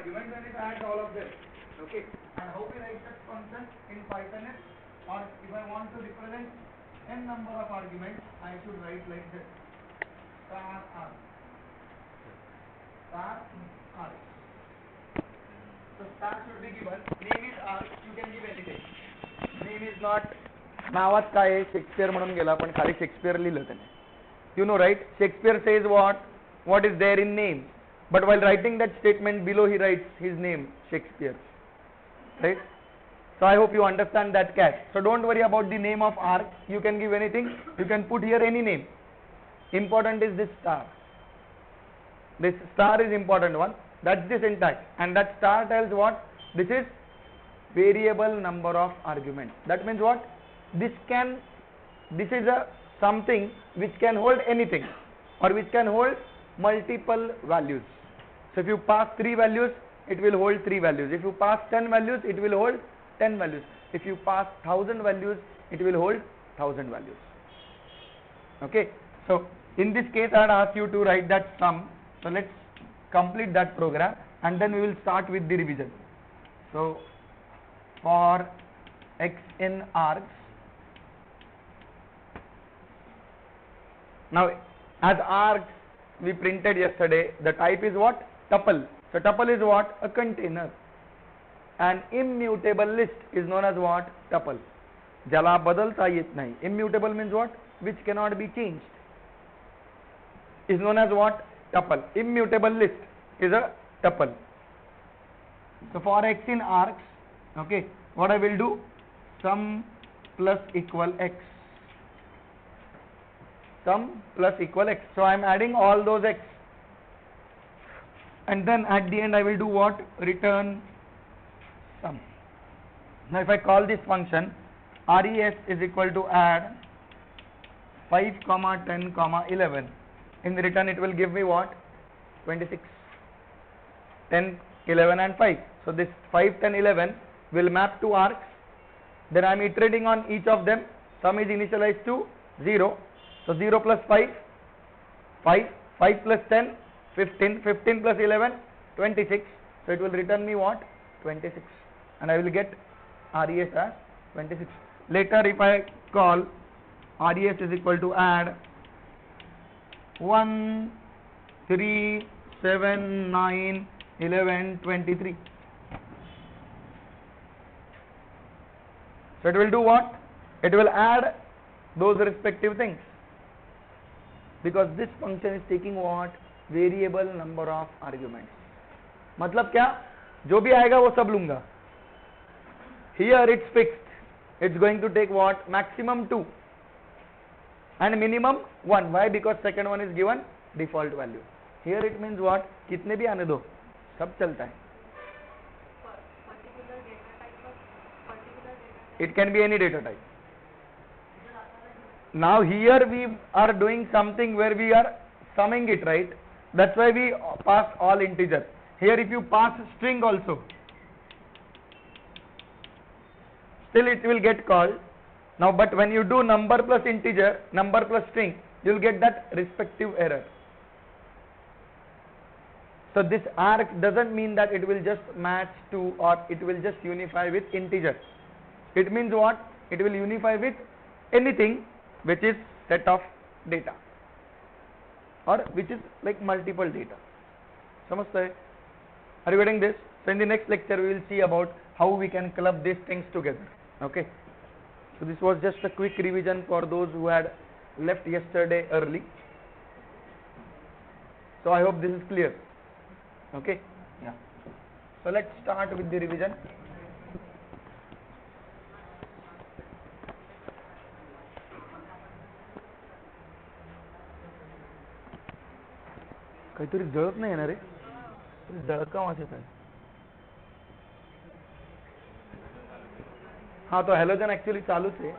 arguments and it adds all of them. Okay, and how we write that function in Python is, or if I want to represent n number of arguments, I should write like this: star r, star r. So star should be given. Name is r. You can give anything. Name is not. नावात काय आहे Shakespeare म्हणून गेला पण खाली Shakespeare लिहिलं त्याने. You know, right? Shakespeare says what is there in name, but while writing that statement below he writes his name, Shakespeare, right? So I hope you understand that catch. So don't worry about the name of arc. You can give anything. You can put here any name. Important is this star. This star is important one. That's the syntax, and that star tells what? This is variable number of arguments. That means what? This is a something which can hold anything, or which can hold multiple values. So if you pass 3 values, it will hold 3 values. If you pass 10 values, it will hold 10 values. If you pass 1000 values, it will hold 1000 values. Okay, so in this case I had asked you to write that sum. So let's complete that program and then we will start with the revision. So for x in args, now as args we printed yesterday, the type is what? Tuple. So tuple is what? A container. An immutable list is known as what? Tuple. Jala badalta yet nahi. Immutable means what? Which cannot be changed. Is known as what? Tuple. Immutable list is a tuple. So for x in args, okay, what I will do? Sum plus equal x. Sum plus equal x. So I am adding all those x. And then at the end I will do what? Return sum. Now if I call this function, res is equal to add 5, 10, 11. In return it will give me what? 26. 10, 11 and 5. So this 5, 10, 11 will map to arcs. Then I am iterating on each of them. Sum is initialized to 0. So 0 plus 5, 5, 5 plus 10, 15, 15 plus 11, 26. So it will return me what? 26. And I will get res as 26. Later if I call res is equal to add 1, 3, 7, 9, 11, 23. So it will do what? It will add those respective things. Because this function is taking what? Variable number of arguments. मतलब क्या? जो भी आएगा वो सब लूँगा. Here it's fixed. It's going to take what? Maximum 2 and minimum 1. Why? Because second one is given default value. Here it means what? कितने भी आने दो, सब चलता है. It can be any data type. Now here we are doing something where we are summing it, right? That's why we pass all integer. Here if you pass string also, still it will get called. Now but when you do number plus integer, number plus string, you will get that respective error. So this arc doesn't mean that it will just match to or it will just unify with integer. It means what? It will unify with anything which is set of data or which is like multiple data. समझते हैं? Are you getting this? So in the next lecture we will see about how we can club these things together. Okay. So this was just a quick revision for those who had left yesterday early. So I hope this is clear. Okay. Yeah. So let's start with the revision. काहीतरी जळत नाही ना रे, जळका वाजत आहे. हाँ तो halogen actually चालूच है.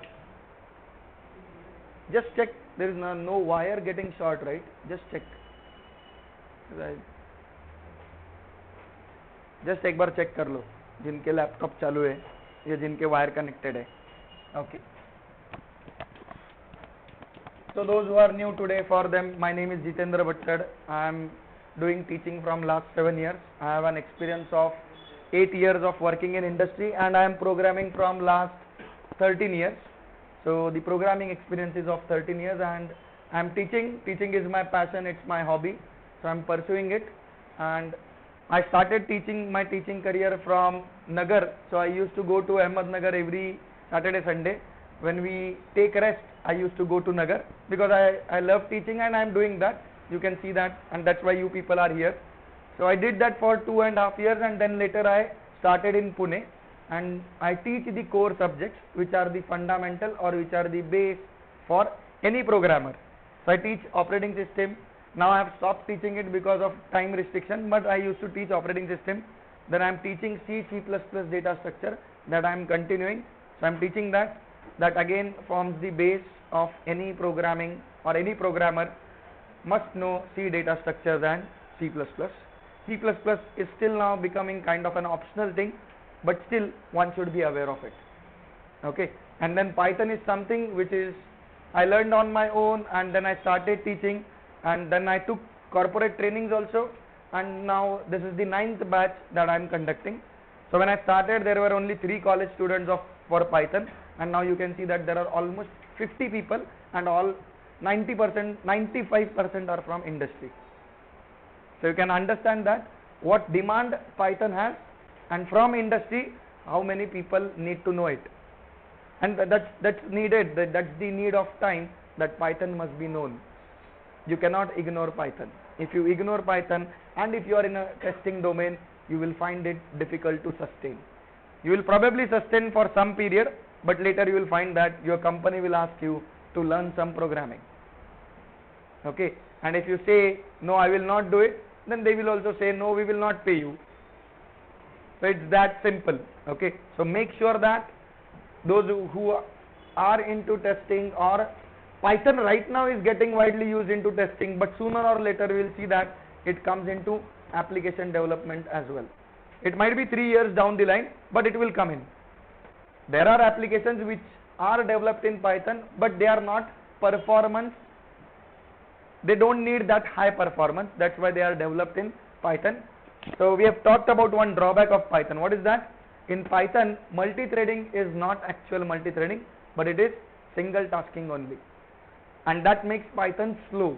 Just check there is no wire getting short, right? Just check, just एक बार चेक कर लो जिनके लैपटॉप चालू है या जिनके वायर कनेक्टेड है. Okay. So those who are new today, for them my name is Jitendra Bhattad. I am doing teaching from last 7 years. I have an experience of 8 years of working in industry, and I am programming from last 13 years. So the programming experience is of 13 years, and I am teaching. Teaching is my passion, it's my hobby. So I am pursuing it, and I started my teaching career from Nagar. So I used to go to Ahmednagar every Saturday, Sunday. When we take rest, I used to go to Nagar because I love teaching and I am doing that. You can see that, and that's why you people are here. So I did that for 2.5 years, and then later I started in Pune, and I teach the core subjects which are the fundamental or which are the base for any programmer. So I teach operating system. Now I have stopped teaching it because of time restriction, but I used to teach operating system. Then I am teaching C++ data structure, that I am continuing. So I am teaching that. That again forms the base of any programming, or any programmer must know C data structures and C++. C++ is still now becoming kind of an optional thing, but still one should be aware of it. Okay, and then Python is something which is I learned on my own, and then I started teaching, and then I took corporate trainings also, and now this is the 9th batch that I am conducting. So when I started, there were only 3 college students for Python, and now you can see that there are almost 50 people, and all 90%, 95% are from industry. So you can understand that what demand Python has, and from industry how many people need to know it, and that's needed. That's the need of time, that Python must be known. You cannot ignore Python. If you ignore Python, and if you are in a testing domain, you will find it difficult to sustain. You will probably sustain for some period, but later you will find that your company will ask you to learn some programming. Okay, and if you say no, I will not do it, then they will also say no, we will not pay you. So it's that simple. Okay, so make sure that those who are into testing, or Python right now is getting widely used into testing, but sooner or later we will see that it comes into application development as well. It might be 3 years down the line, but it will come in. There are applications which are developed in Python, but they are not performance. They don't need that high performance. That's why they are developed in Python. So we have talked about one drawback of Python. What is that? In Python, multi-threading is not actual multi-threading, but it is single tasking only, and that makes Python slow.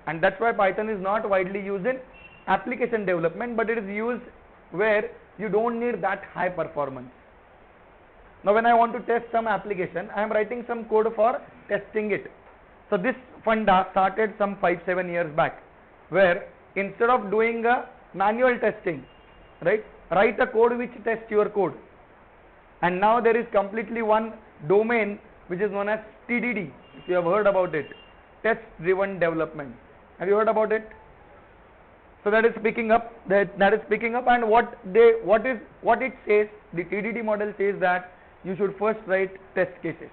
And that's why Python is not widely used in application development, but it is used where you don't need that high performance. Now when I want to test some application, I am writing some code for testing it. So this funda started some 5-7 years back, where instead of doing a manual testing, right, write a code which tests your code. And now there is completely one domain which is known as TDD, if you have heard about it, test driven development. Have you heard about it? So that is picking up, that is picking up, and what it says, the TDD model says that you should first write test cases.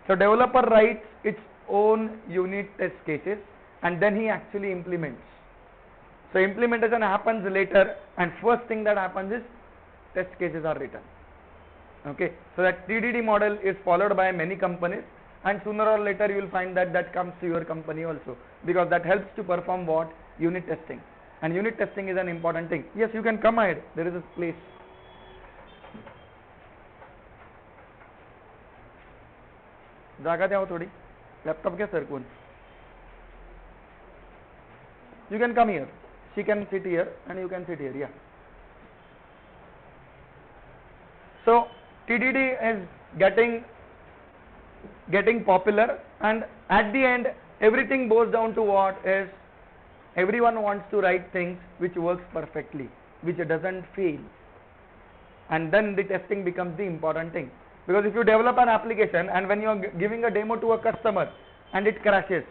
So developer writes its own unit test cases, and then he actually implements. So implementation happens later, and first thing that happens is test cases are written. Okay, so that TDD model is followed by many companies, and sooner or later you will find that that comes to your company also, because that helps to perform what? Unit testing. And unit testing is an important thing. Yes, you can come ahead, there is a place. जागा द्यावं थोडी. Laptop घ्या sir कोण. You can come here. She can sit here and you can sit here. Yeah. So TDD is getting popular, and at the end everything boils down to what is everyone wants to write things which works perfectly, which doesn't fail, and then the testing becomes the important thing. Because if you develop an application and when you are giving a demo to a customer and it crashes,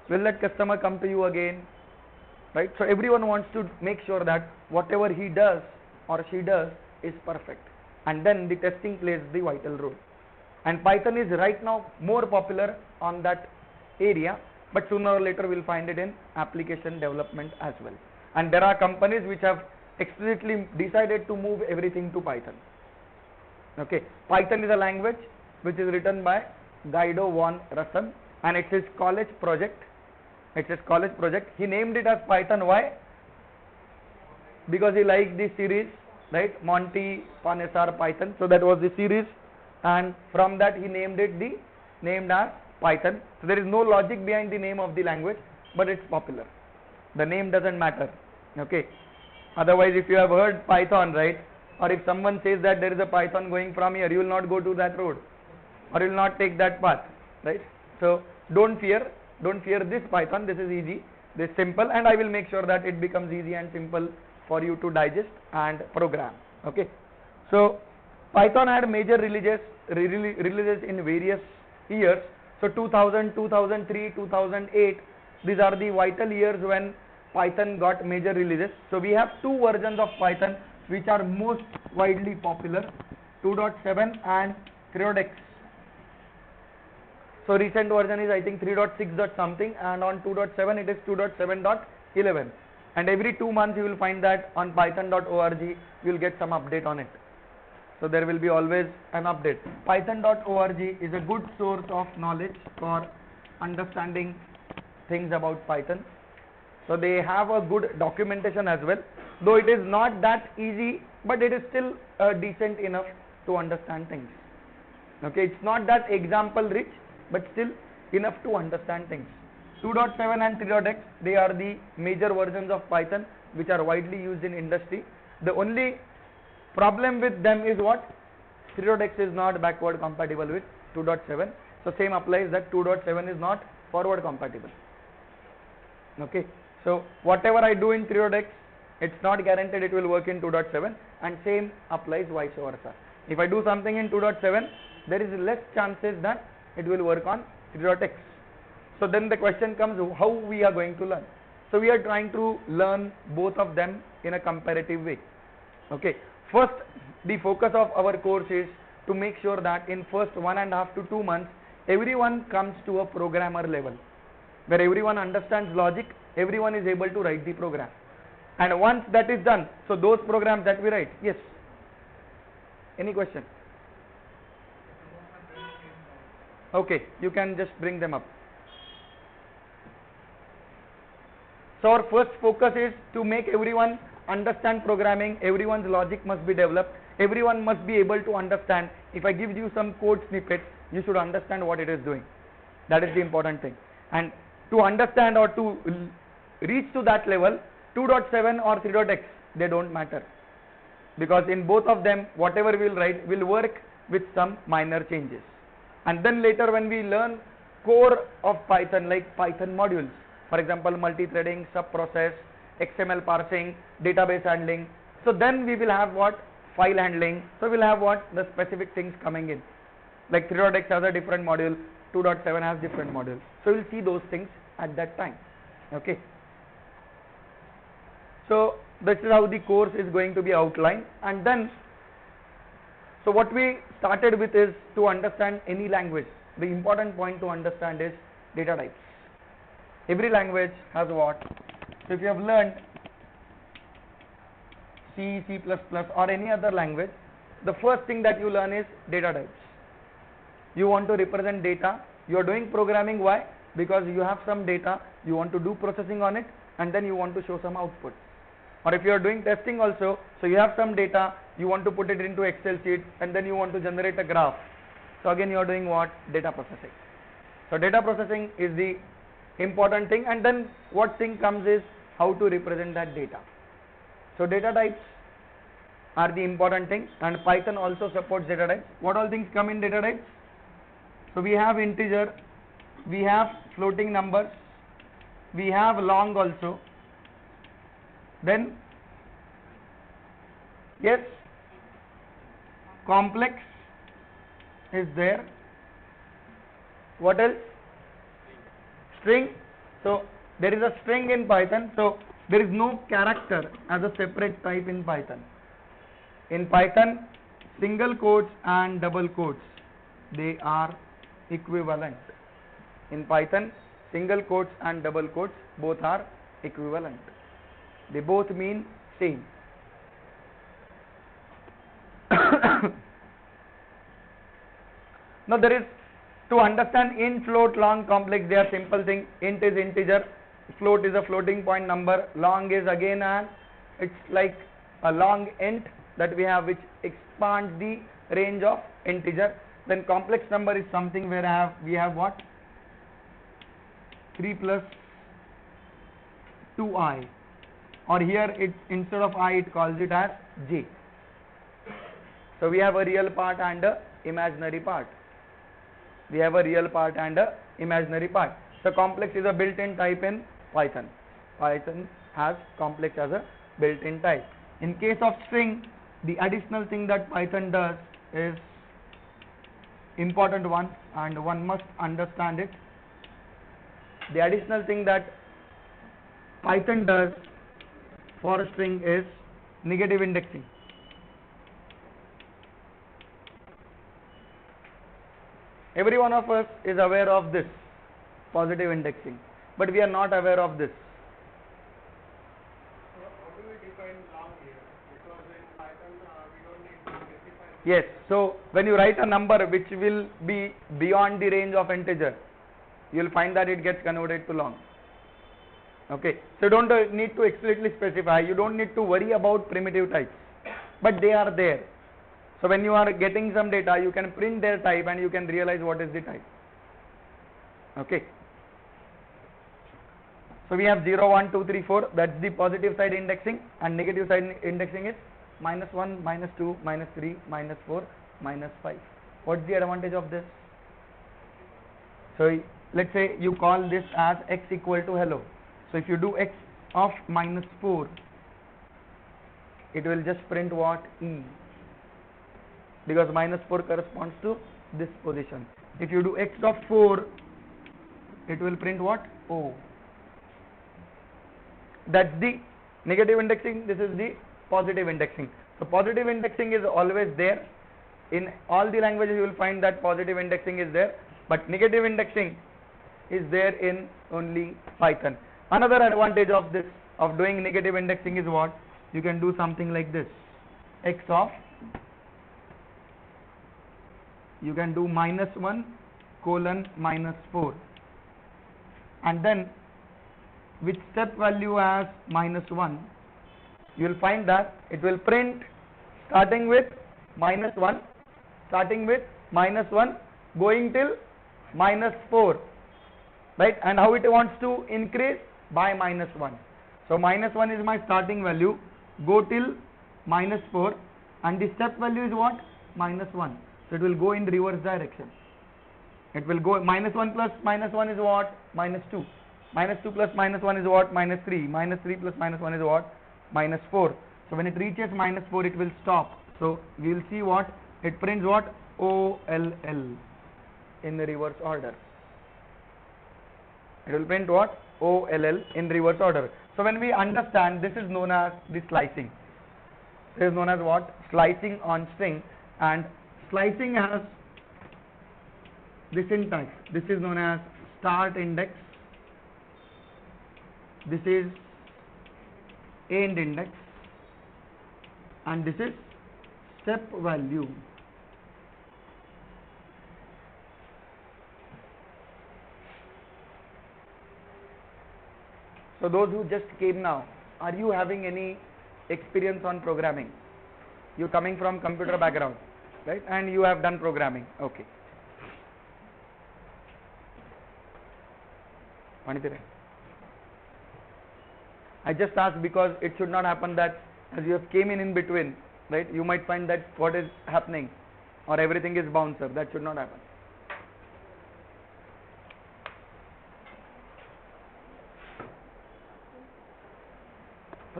will that customer come to you again? Right? So everyone wants to make sure that whatever he does or she does is perfect, and then the testing plays the vital role. And Python is right now more popular on that area, but sooner or later we'll find it in application development as well. And there are companies which have explicitly decided to move everything to Python. Okay, Python is a language which is written by Guido van Rossum, and it's his college project. It's his college project. He named it as Python. Why? Because he liked the series, right? Monty Panesar Python. So that was the series, and from that he named as Python. So there is no logic behind the name of the language, but it's popular. The name doesn't matter. Okay. Otherwise, if you have heard Python, right, or if someone says that there is a Python going from here, you will not go to that road, or you will not take that path, right? So don't fear this Python. This is easy, this is simple, and I will make sure that it becomes easy and simple for you to digest and program. Okay. So Python had major releases in various years. So 2000, 2003, 2008, these are the vital years when Python got major releases. So we have two versions of Python which are most widely popular, 2.7 and 3.x. So recent version is I think 3.6 dot something, and on 2.7 it is 2.7.11, and every 2 months you will find that on python.org you will get some update on it. So there will be always an update. Python.org is a good source of knowledge for understanding things about Python. So they have a good documentation as well, though it is not that easy, but it is still decent enough to understand things. Okay, it's not that example rich, but still enough to understand things. 2.7 and 3.x, they are the major versions of Python which are widely used in industry. The only problem with them is what? 3.x is not backward compatible with 2.7. So same applies that 2.7 is not forward compatible. Okay. So whatever I do in 3.x, it's not guaranteed it will work in 2.7, and same applies vice versa. If I do something in 2.7, there is less chances that it will work on 3.x. So then the question comes, how we are going to learn? So we are trying to learn both of them in a comparative way. Okay. First, the focus of our course is to make sure that in first 1.5 to 2 months, everyone comes to a programmer level, where everyone understands logic, everyone is able to write the program. And once that is done, so those programs that we write, yes. Any question? Okay, you can just bring them up. So our first focus is to make everyone understand programming. Everyone's logic must be developed. Everyone must be able to understand. If I give you some code snippet, you should understand what it is doing. That is the important thing. And to understand or to reach to that level, 2.7 or 3.x, they don't matter, because in both of them whatever we will write will work with some minor changes. And then later when we learn core of Python, like Python modules, for example multi-threading, sub-process, XML parsing, database handling, so then we will have what? File handling. So we will have what? The specific things coming in, like 3.x has a different module, 2.7 has different modules. So we will see those things at that time. Okay. So this is how the course is going to be outlined. And then, so what we started with is to understand any language. The important point to understand is data types. Every language has what? So if you have learned C, C++ or any other language, the first thing that you learn is data types. You want to represent data. You are doing programming. Why? Because you have some data, you want to do processing on it, and then you want to show some output. Or if you are doing testing also, so you have some data, you want to put it into Excel sheet, and then you want to generate a graph. So again you are doing what? Data processing. So data processing is the important thing, and then what thing comes is how to represent that data. So data types are the important thing, and Python also supports data types. What all things come in data types? So we have integer, we have floating numbers, we have long also, then yes, complex is there. What else? String. So there is a string in Python, so there is no character as a separate type in Python. In Python, single quotes and double quotes, they are equivalent. In Python, single quotes and double quotes both are equivalent. They both mean same. Now there is, to understand int, float, long, complex, they are simple thing. Int is integer, float is a floating point number, long is again it's like a long int that we have which expands the range of integer. Then complex number is something where we have what? 3 plus 2i, or here it instead of I it calls it as j. So we have a real part and a imaginary part. We have a real part and a imaginary part. So complex is a built-in type in Python. Python has complex as a built-in type. In case of string, the additional thing that Python does is important one, and one must understand it. The additional thing that Python does for a string is negative indexing. Every one of us is aware of this positive indexing, but we are not aware of this. So how do we define long here? Because in Python we don't need to specify. Yes, so when you write a number which will be beyond the range of integer, you will find that it gets converted to long. Okay, so you don't need to explicitly specify, you don't need to worry about primitive types, but they are there. So when you are getting some data, you can print their type and you can realize what is the type. Okay. So we have 0, 1, 2, 3, 4, that's the positive side indexing, and negative side indexing is -1, -2, -3, -4, -5. What's the advantage of this? So let's say you call this as x equal to hello. So if you do x of -4, it will just print what? E, because -4 corresponds to this position. If you do x of 4, it will print what? O. That's the negative indexing, this is the positive indexing. So positive indexing is always there. In all the languages you will find that positive indexing is there, but negative indexing is there in only Python. Another advantage of this, of doing negative indexing, is what? You can do something like this. X of, you can do -1 colon -4, and then with step value as -1, you will find that it will print starting with -1, going till -4, right? And how it wants to increase? By -1. So -1 is my starting value, go till -4, and the step value is what? -1. So it will go in reverse direction. It will go -1 plus -1 is what? -2. -2 plus -1 is what? -3. -3 plus -1 is what? -4. So when it reaches -4, it will stop. So we will see what? It prints what? OLL in the reverse order. It will print what? OLL in reverse order. So when we understand, this is known as the slicing. This is known as what? Slicing on string, and slicing has the syntax. This is known as start index, this is end index, and this is step value. So those who just came now, are you having any experience on programming? You coming from computer background, right? And you have done programming. Okay. I just asked because it should not happen that as you have came in between, right? You might find that what is happening or everything is bouncer. That should not happen.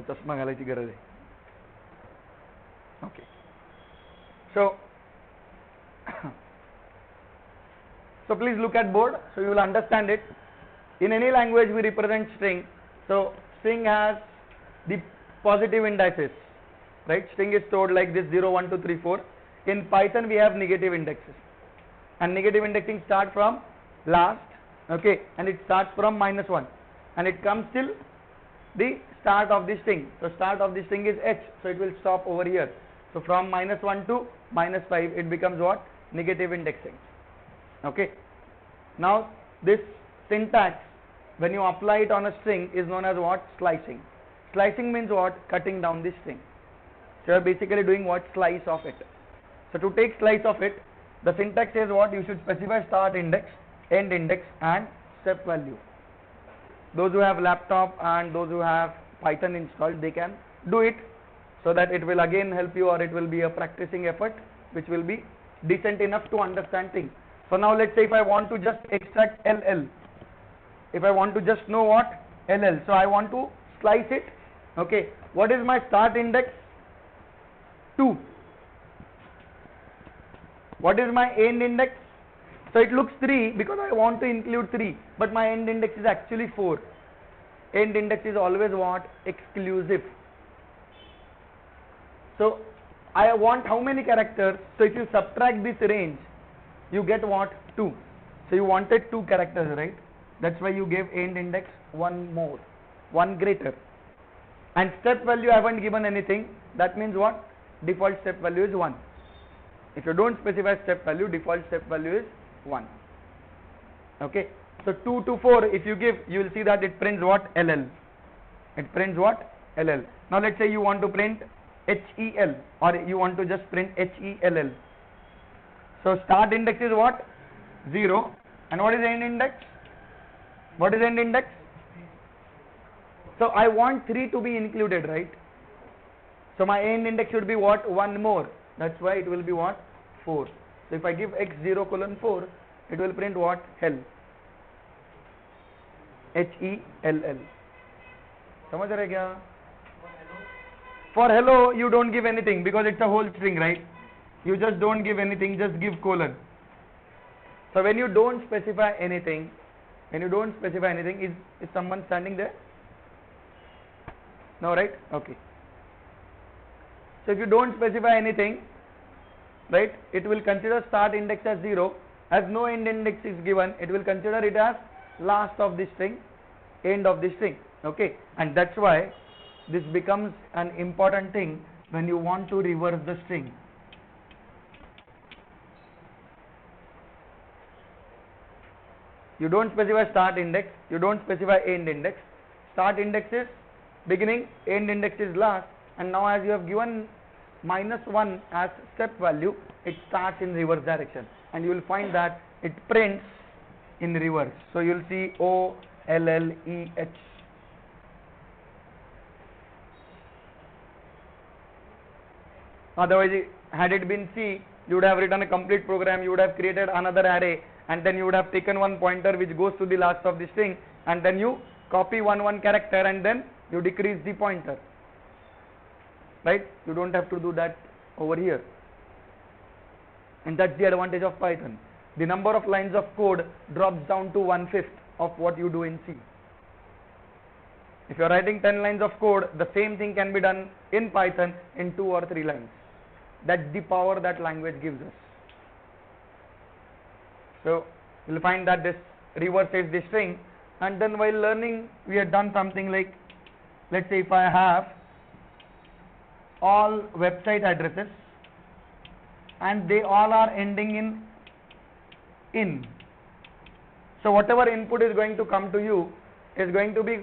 चष्मा घालायची गरज आहे. Okay. So please look at board so you will understand it. In any language we represent string. So string has the positive indices, right? String is stored like this 0, 1, 2, 3, 4. In Python we have negative indexes, and negative indexing starts from last, okay, and it starts from -1 and it comes till the start of the string. So start of the string is h, so it will stop over here. So from -1 to -5 it becomes what? Negative indexing. Okay. Now this syntax when you apply it on a string is known as what? Slicing. Slicing means what? Cutting down the string. So you are basically doing what? Slice of it. So to take slice of it, the syntax says what? You should specify start index, end index and step value. Those who have laptop and those who have Python installed, they can do it, so that it will again help you, or it will be a practicing effort which will be decent enough to understand things. So now let's say if I want to just extract LL, if I want to just know what? LL, so I want to slice it. Okay, what is my start index? 2. What is my end index? So it looks 3 because I want to include 3, but my end index is actually 4. End index is always what? Exclusive. So I want how many characters? So if you subtract this range, you get what? 2. So you wanted 2 characters, right? That's why you gave end index 1 more, 1 greater. And step value I haven't given anything. That means what? Default step value is 1. If you don't specify step value, default step value is 1. Okay. So 2 to 4, if you give, you will see that it prints what? LL. It prints what? LL. Now let's say you want to print HEL, or you want to just print HELL. So start index is what? 0. And what is end index? What is end index? So I want 3 to be included, right? So my end index should be what? 1 more. That's why it will be what? 4. So if I give x0 colon 4, it will print what? Hell. HELL. समझ रहे क्या? For hello, you don't give anything because it's a whole string, right? You just don't give anything, just give colon. So when you don't specify anything, is someone standing there? No, right? Okay. So if you don't specify anything, right, it will consider start index as 0. As no end index is given, it will consider it as last of the string, end of the string. Okay, and that's why this becomes an important thing when you want to reverse the string. You don't specify start index, you don't specify end index. Start index is beginning, end index is last, and now as you have given -1 as step value, it starts in reverse direction, and you will find that it prints in reverse. So you will see OLLEH. Otherwise, had it been C, you would have written a complete program, you would have created another array, and then you would have taken one pointer which goes to the last of the string, and then you copy one character and then you decrease the pointer. Right? You don't have to do that over here. And that's the advantage of Python. The number of lines of code drops down to 1/5 of what you do in C. If you are writing 10 lines of code, the same thing can be done in Python in 2 or 3 lines. That's the power that language gives us. So you will find that this reverses the string, and then while learning we have done something like, let's say if I have all website addresses and they all are ending in. So whatever input is going to come to you is going to be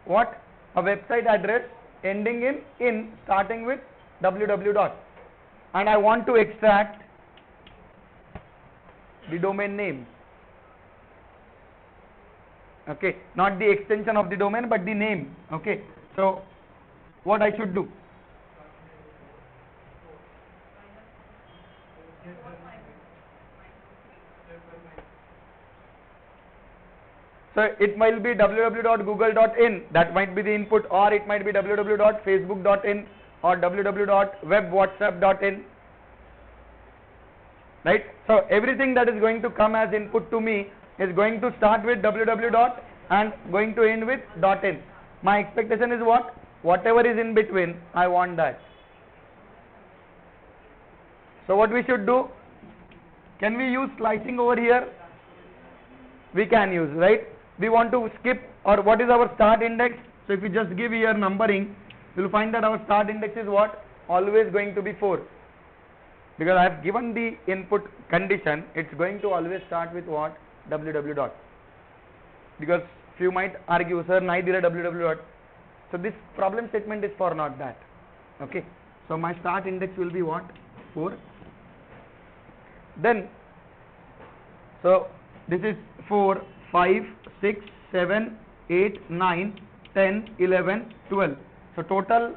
what? A website address ending in starting with www. And I want to extract the domain name. Okay, not the extension of the domain but the name. Okay, so what I should do? So it might be www.google.in, that might be the input, or it might be www.facebook.in or www.webwhatsapp.in. Right? So everything that is going to come as input to me is going to start with www. And going to end with .in. My expectation is what? Whatever is in between, I want that. So what we should do? Can we use slicing over here? We can use, right? We want to skip, or what is our start index? So if you just give here numbering, you will find that our start index is what? Always going to be 4. Because I have given the input condition, it's going to always start with what? www. Because few might argue, sir, nahi dira www dot. So this problem statement is for not that. Okay. So my start index will be what? 4. Then, so this is 4, 5, 6, 7, 8, 9, 10, 11, 12. So total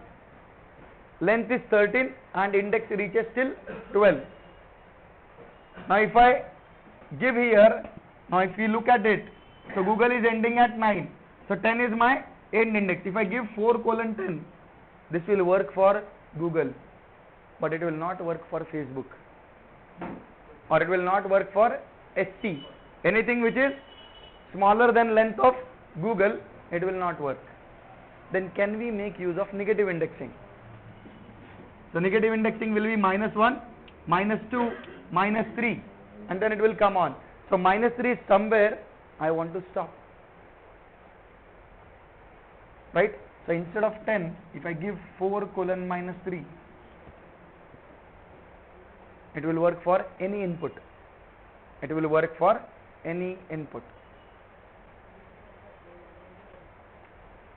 length is 13 and index reaches till 12. Now if I give here, now if you look at it, so Google is ending at 9. So 10 is my end index. If I give 4:10, this will work for Google, but it will not work for Facebook, or it will not work for SC. Anything which is smaller than length of Google, it will not work. Then can we make use of negative indexing? So negative indexing will be -1, -2, -3, and then it will come on. So -3 is somewhere I want to stop, right? So instead of 10, if I give 4:-3, it will work for any input. It will work for any input.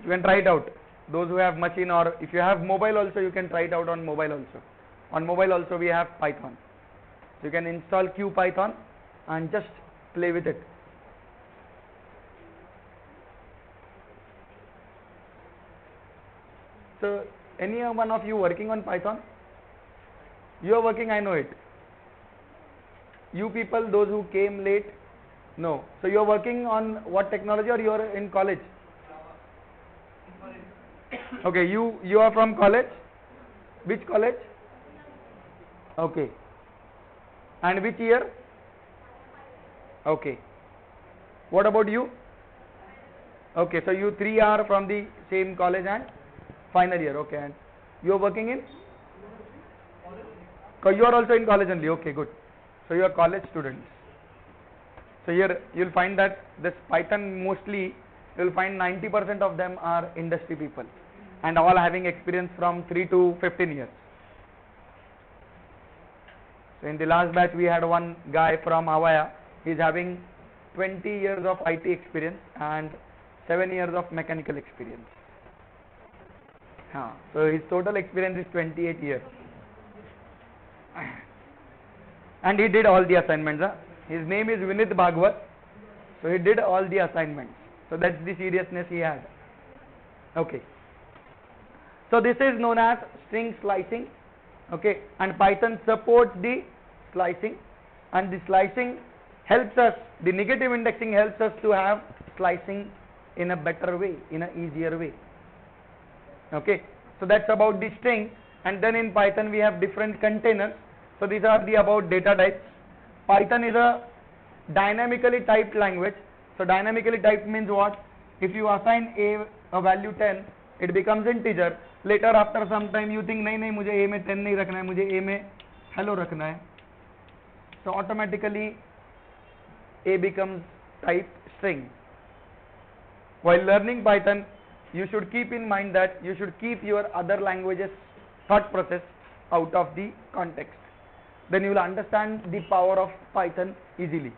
You can try it out. Those who have machine, or if you have mobile also, you can try it out on mobile also. On mobile also we have Python. So you can install QPython and just play with it. So any one of you working on Python? You are working, I know it. You people, those who came late, no. So you are working on what technology, or you are in college? Okay, you are from college? Which college? Okay. And which year? Okay. What about you? Okay, so you three are from the same college and final year. Okay, and you are working in? You are also in college only. Okay, good. So you are college students. So here you will find that this Python, mostly you will find 90% of them are industry people, and all having experience from 3 to 15 years. So in the last batch we had one guy from Avaya. He is having 20 years of IT experience and 7 years of mechanical experience. So his total experience is 28 years. And he did all the assignments. His name is Vinith Bhagwat. So he did all the assignments. So that's the seriousness he had. Okay. So this is known as string slicing. Okay. And Python supports the slicing. And the slicing helps us, the negative indexing helps us to have slicing in a better way, in an easier way. Okay. So that's about the string. And then in Python we have different containers. So these are the about data types. Python is a dynamically typed language. So dynamically typed means what? If you assign a value 10, it becomes integer. Later after some time you think नहीं मुझे a में 10 नहीं रखना है, मुझे a में hello रखना है. So automatically a becomes type string. While learning Python, you should keep in mind that you should keep your other languages thought process out of the context. Then you will understand the power of Python easily.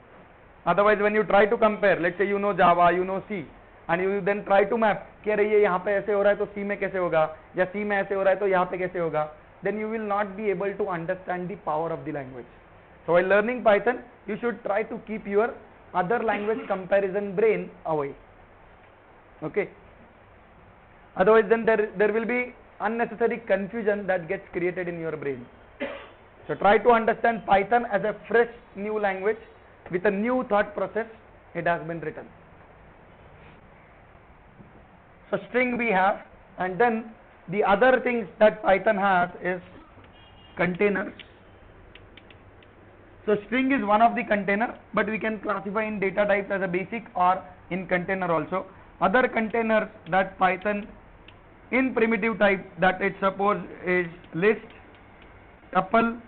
Otherwise when you try to compare, let's say you know Java, you know C, and you then try to map कि अरे ये यहाँ पे ऐसे हो रहा है तो C में कैसे होगा, या C में ऐसे हो रहा है तो यहाँ पे कैसे होगा, then you will not be able to understand the power of the language. So while learning Python, you should try to keep your other language comparison brain away. Okay. Otherwise then there will be unnecessary confusion that gets created in your brain. So try to understand Python as a fresh new language with a new thought process. It has been written. So string we have, and then the other things that Python has is containers. So string is one of the container, but we can classify in data types as a basic or in container also. Other containers that Python in primitive type that it supports is list, tuple,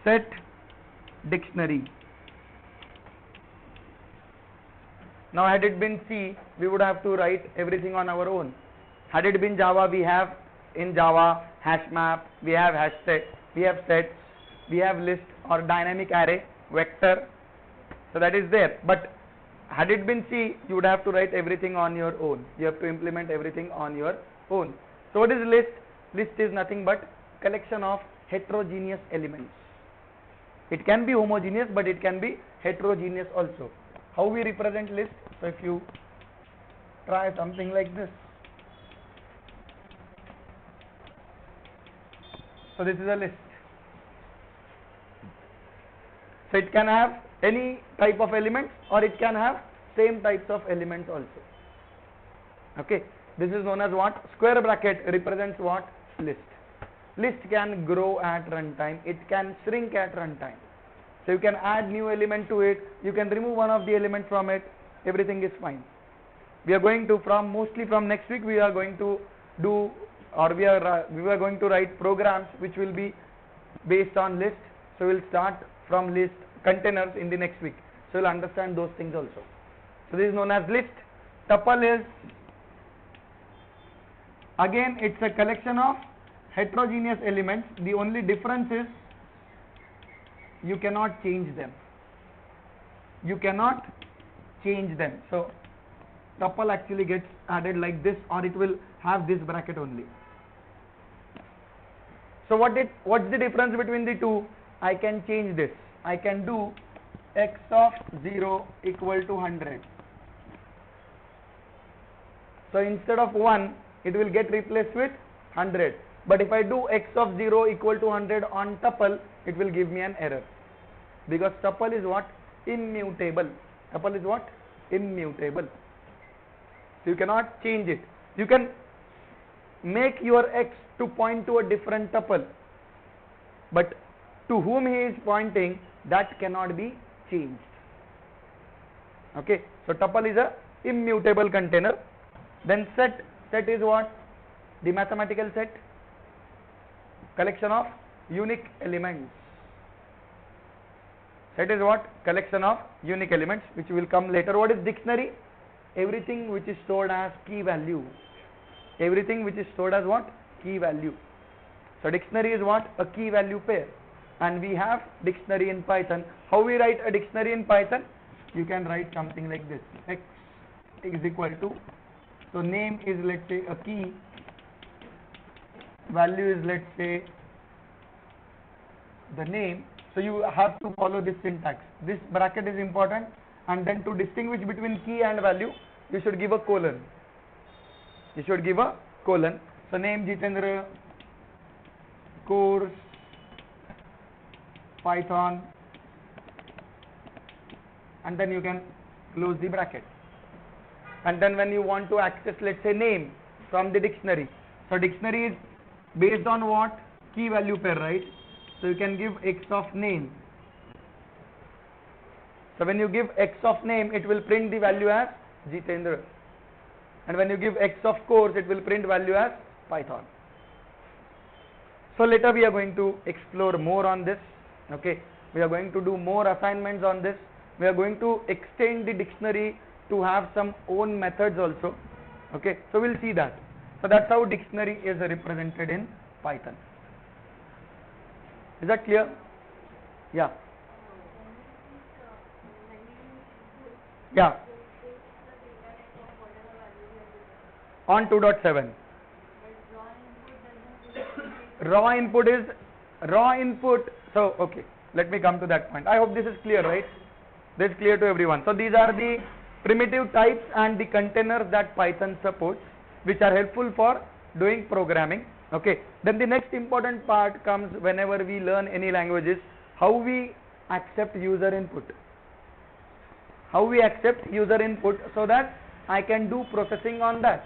set, dictionary. Now had it been C, we would have to write everything on our own. Had it been Java, we have in Java hash map, we have hash set, we have sets, we have list or dynamic array, vector. So that is there. But had it been C, you would have to write everything on your own. You have to implement everything on your own. So what is list? List is nothing but collection of heterogeneous elements. It can be homogeneous, but it can be heterogeneous also. How we represent list? So if you try something like this. So this is a list. So it can have any type of elements, or it can have same types of elements also. Okay, this is known as what? Square bracket represents what? List. List can grow at runtime, it can shrink at runtime. So you can add new element to it, you can remove one of the elements from it, everything is fine. We are going to mostly from next week we are going to do, or we are going to write programs which will be based on list. So we'll start from list containers in the next week. So you'll understand those things also. So this is known as list. Tuple is, again, it's a collection of heterogeneous elements. The only difference is you cannot change them. You cannot change them. So tuple actually gets added like this, or it will have this bracket only. So what's the difference between the two? I can change this. I can do x of 0 equal to 100. So instead of 1, it will get replaced with 100. But if I do x of 0 equal to 100 on tuple, it will give me an error. Because tuple is what? Immutable. Tuple is what? Immutable. So you cannot change it. You can make your x to point to a different tuple, but to whom he is pointing, that cannot be changed. Okay, so tuple is a immutable container. Then set is what? The mathematical set, collection of unique elements. Set is what? Collection of unique elements, which will come later. What is dictionary? Everything which is stored as key value. Everything which is stored as what? Key value. So dictionary is what? A key value pair. And we have dictionary in Python. How we write a dictionary in Python? You can write something like this. X is equal to, so name is, let's say, a key, value is, let's say, the name. So you have to follow this syntax. This bracket is important, and then to distinguish between key and value, you should give a colon. You should give a colon. So name Jitendra, course Python, and then you can close the bracket. And then when you want to access, let's say, name from the dictionary, so dictionary is based on what? Key value pair, right? So you can give x of name. So when you give x of name, it will print the value as Jitendra, and when you give x of course, it will print value as Python. So later we are going to explore more on this. Okay, we are going to do more assignments on this. We are going to extend the dictionary to have some own methods also. Okay, so we'll see that. So that's how dictionary is represented in Python. Is that clear? Yeah. Yeah. On 2.7. Raw input is raw input. So okay, let me come to that point. I hope this is clear, right? This is clear to everyone. So these are the primitive types and the containers that Python supports, which are helpful for doing programming. Okay, then the next important part comes whenever we learn any languages, how we accept user input. How we accept user input so that I can do processing on that,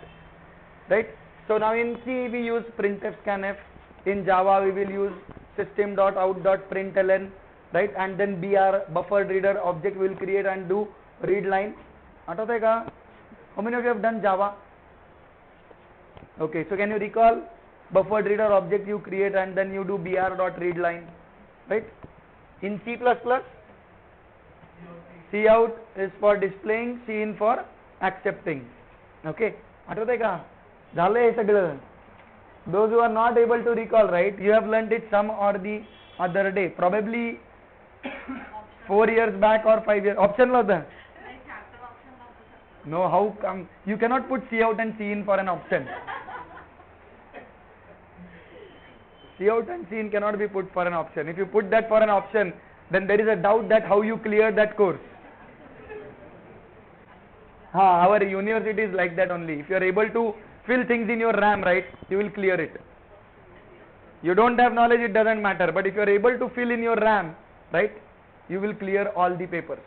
right? So now in C we use printf scanf, in Java we will use system.out.println, right? And then BR, buffered reader object will create and do read line. How many of you have done Java? Okay, so can you recall? Buffered reader object you create and then you do br.readline, right? In C++, cout is for displaying, cin for accepting. Okay, those who are not able to recall, right? You have learned it some or the other day, probably 4 years back or 5 years. Option No, how come? You cannot put C out and C in for an option. C out and C in cannot be put for an option. If you put that for an option, then there is a doubt that how you clear that course. Our university is like that only. If you are able to fill things in your RAM, right, you will clear it. You don't have knowledge, it doesn't matter. But if you are able to fill in your RAM, right, you will clear all the papers.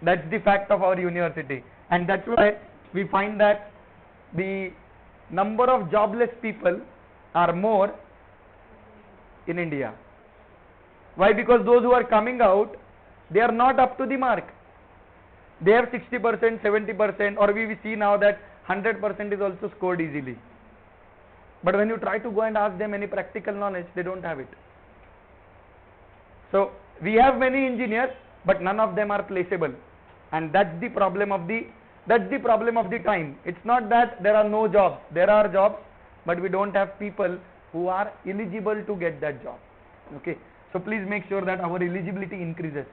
That's the fact of our university. And that's why we find that the number of jobless people are more in India. Why? Because those who are coming out, they are not up to the mark. They have 60%, 70%, or we see now that 100% is also scored easily. But when you try to go and ask them any practical knowledge, they don't have it. So we have many engineers, but none of them are placeable, and that's the problem of the time. It's not that there are no jobs. There are jobs, but we don't have people who are eligible to get that job. Okay. So please make sure that our eligibility increases.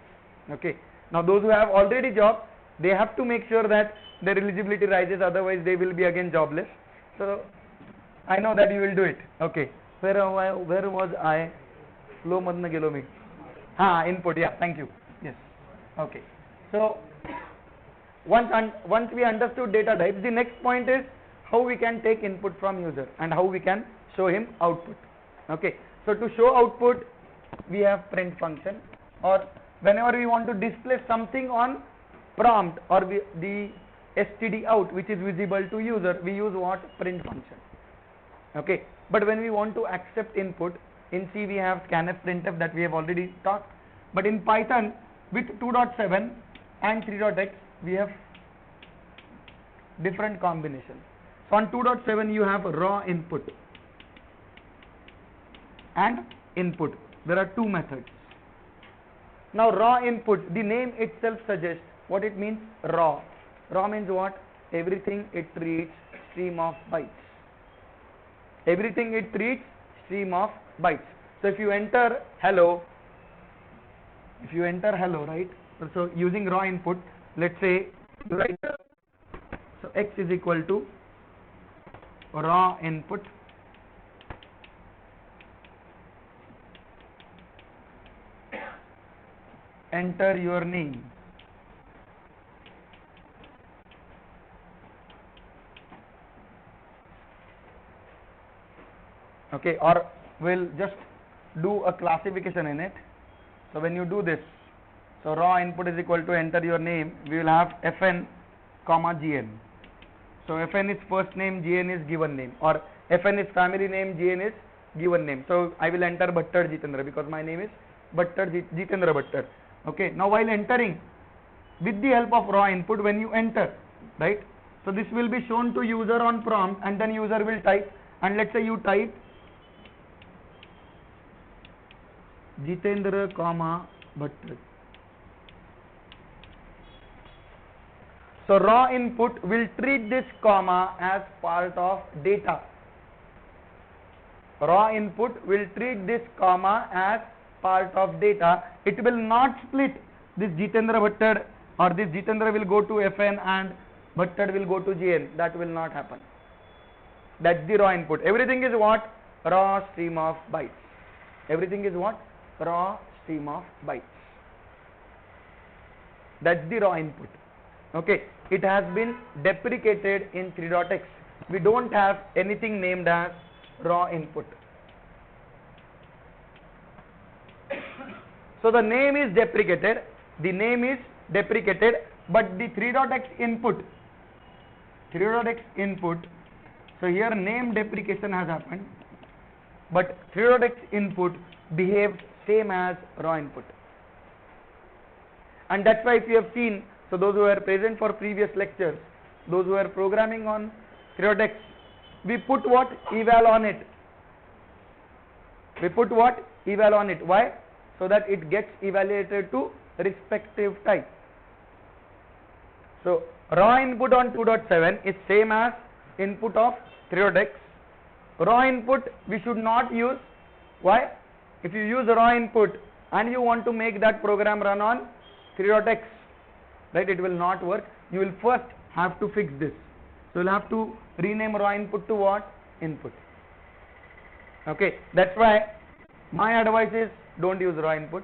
Okay. Now those who have already job, they have to make sure that their eligibility rises, otherwise they will be again jobless. So I know that you will do it. Okay. Where was I? Flow madna gelo mi. Input. Yeah. Thank you. Yes. Okay. So once we understood data types, the next point is how we can take input from user and how we can show him output. Okay. So to show output, we have print function, or whenever we want to display something on prompt or the std out which is visible to user, we use what? Print function. Okay. But when we want to accept input, in C we have scanf, printf, that we have already talked. But in Python with 2.7 and 3.x we have different combinations. So on 2.7 you have raw input and input. There are two methods. Now raw input, the name itself suggests what it means. Raw. Raw means what? Everything it reads stream of bytes. Everything it reads stream of bytes. So if you enter hello, right? So using raw input, let's say you write, so x is equal to raw input enter your name. Okay, or we'll just do a classification in it. So when you do this, so raw input is equal to enter your name, we will have fn comma gn. So fn is first name, gn is given name, or fn is family name, gn is given name. So I will enter Bhattar Jitendra because my name is Bhattar Jitendra Bhattar. Okay, now while entering, with the help of raw input, when you enter, right, so this will be shown to user on prompt, and then user will type, and let's say you type Jitendra comma Bhattar. So raw input will treat this comma as part of data. Raw input will treat this comma as part of data. It will not split this Jitendra Bhattar, or this Jitendra will go to fn and Bhattar will go to gn. That will not happen. That's the raw input. Everything is what? Raw stream of bytes. Everything is what? Raw stream of bytes. That's the raw input. Okay, it has been deprecated in 3.x. We don't have anything named as raw input. So the name is deprecated, but the 3.x input, so here name deprecation has happened, but 3.x input behaves same as raw input. And that's why if you have seen, so those who were present for previous lectures, those who are programming on 3.x, we put what? Eval on it. Why? So that it gets evaluated to respective type. So raw input on 2.7 is same as input of 3.x. Raw input we should not use. Why? If you use raw input and you want to make that program run on 3.x, right? It will not work. You will first have to fix this. So you'll have to rename raw input to what? Input. Okay, that's why my advice is don't use raw input,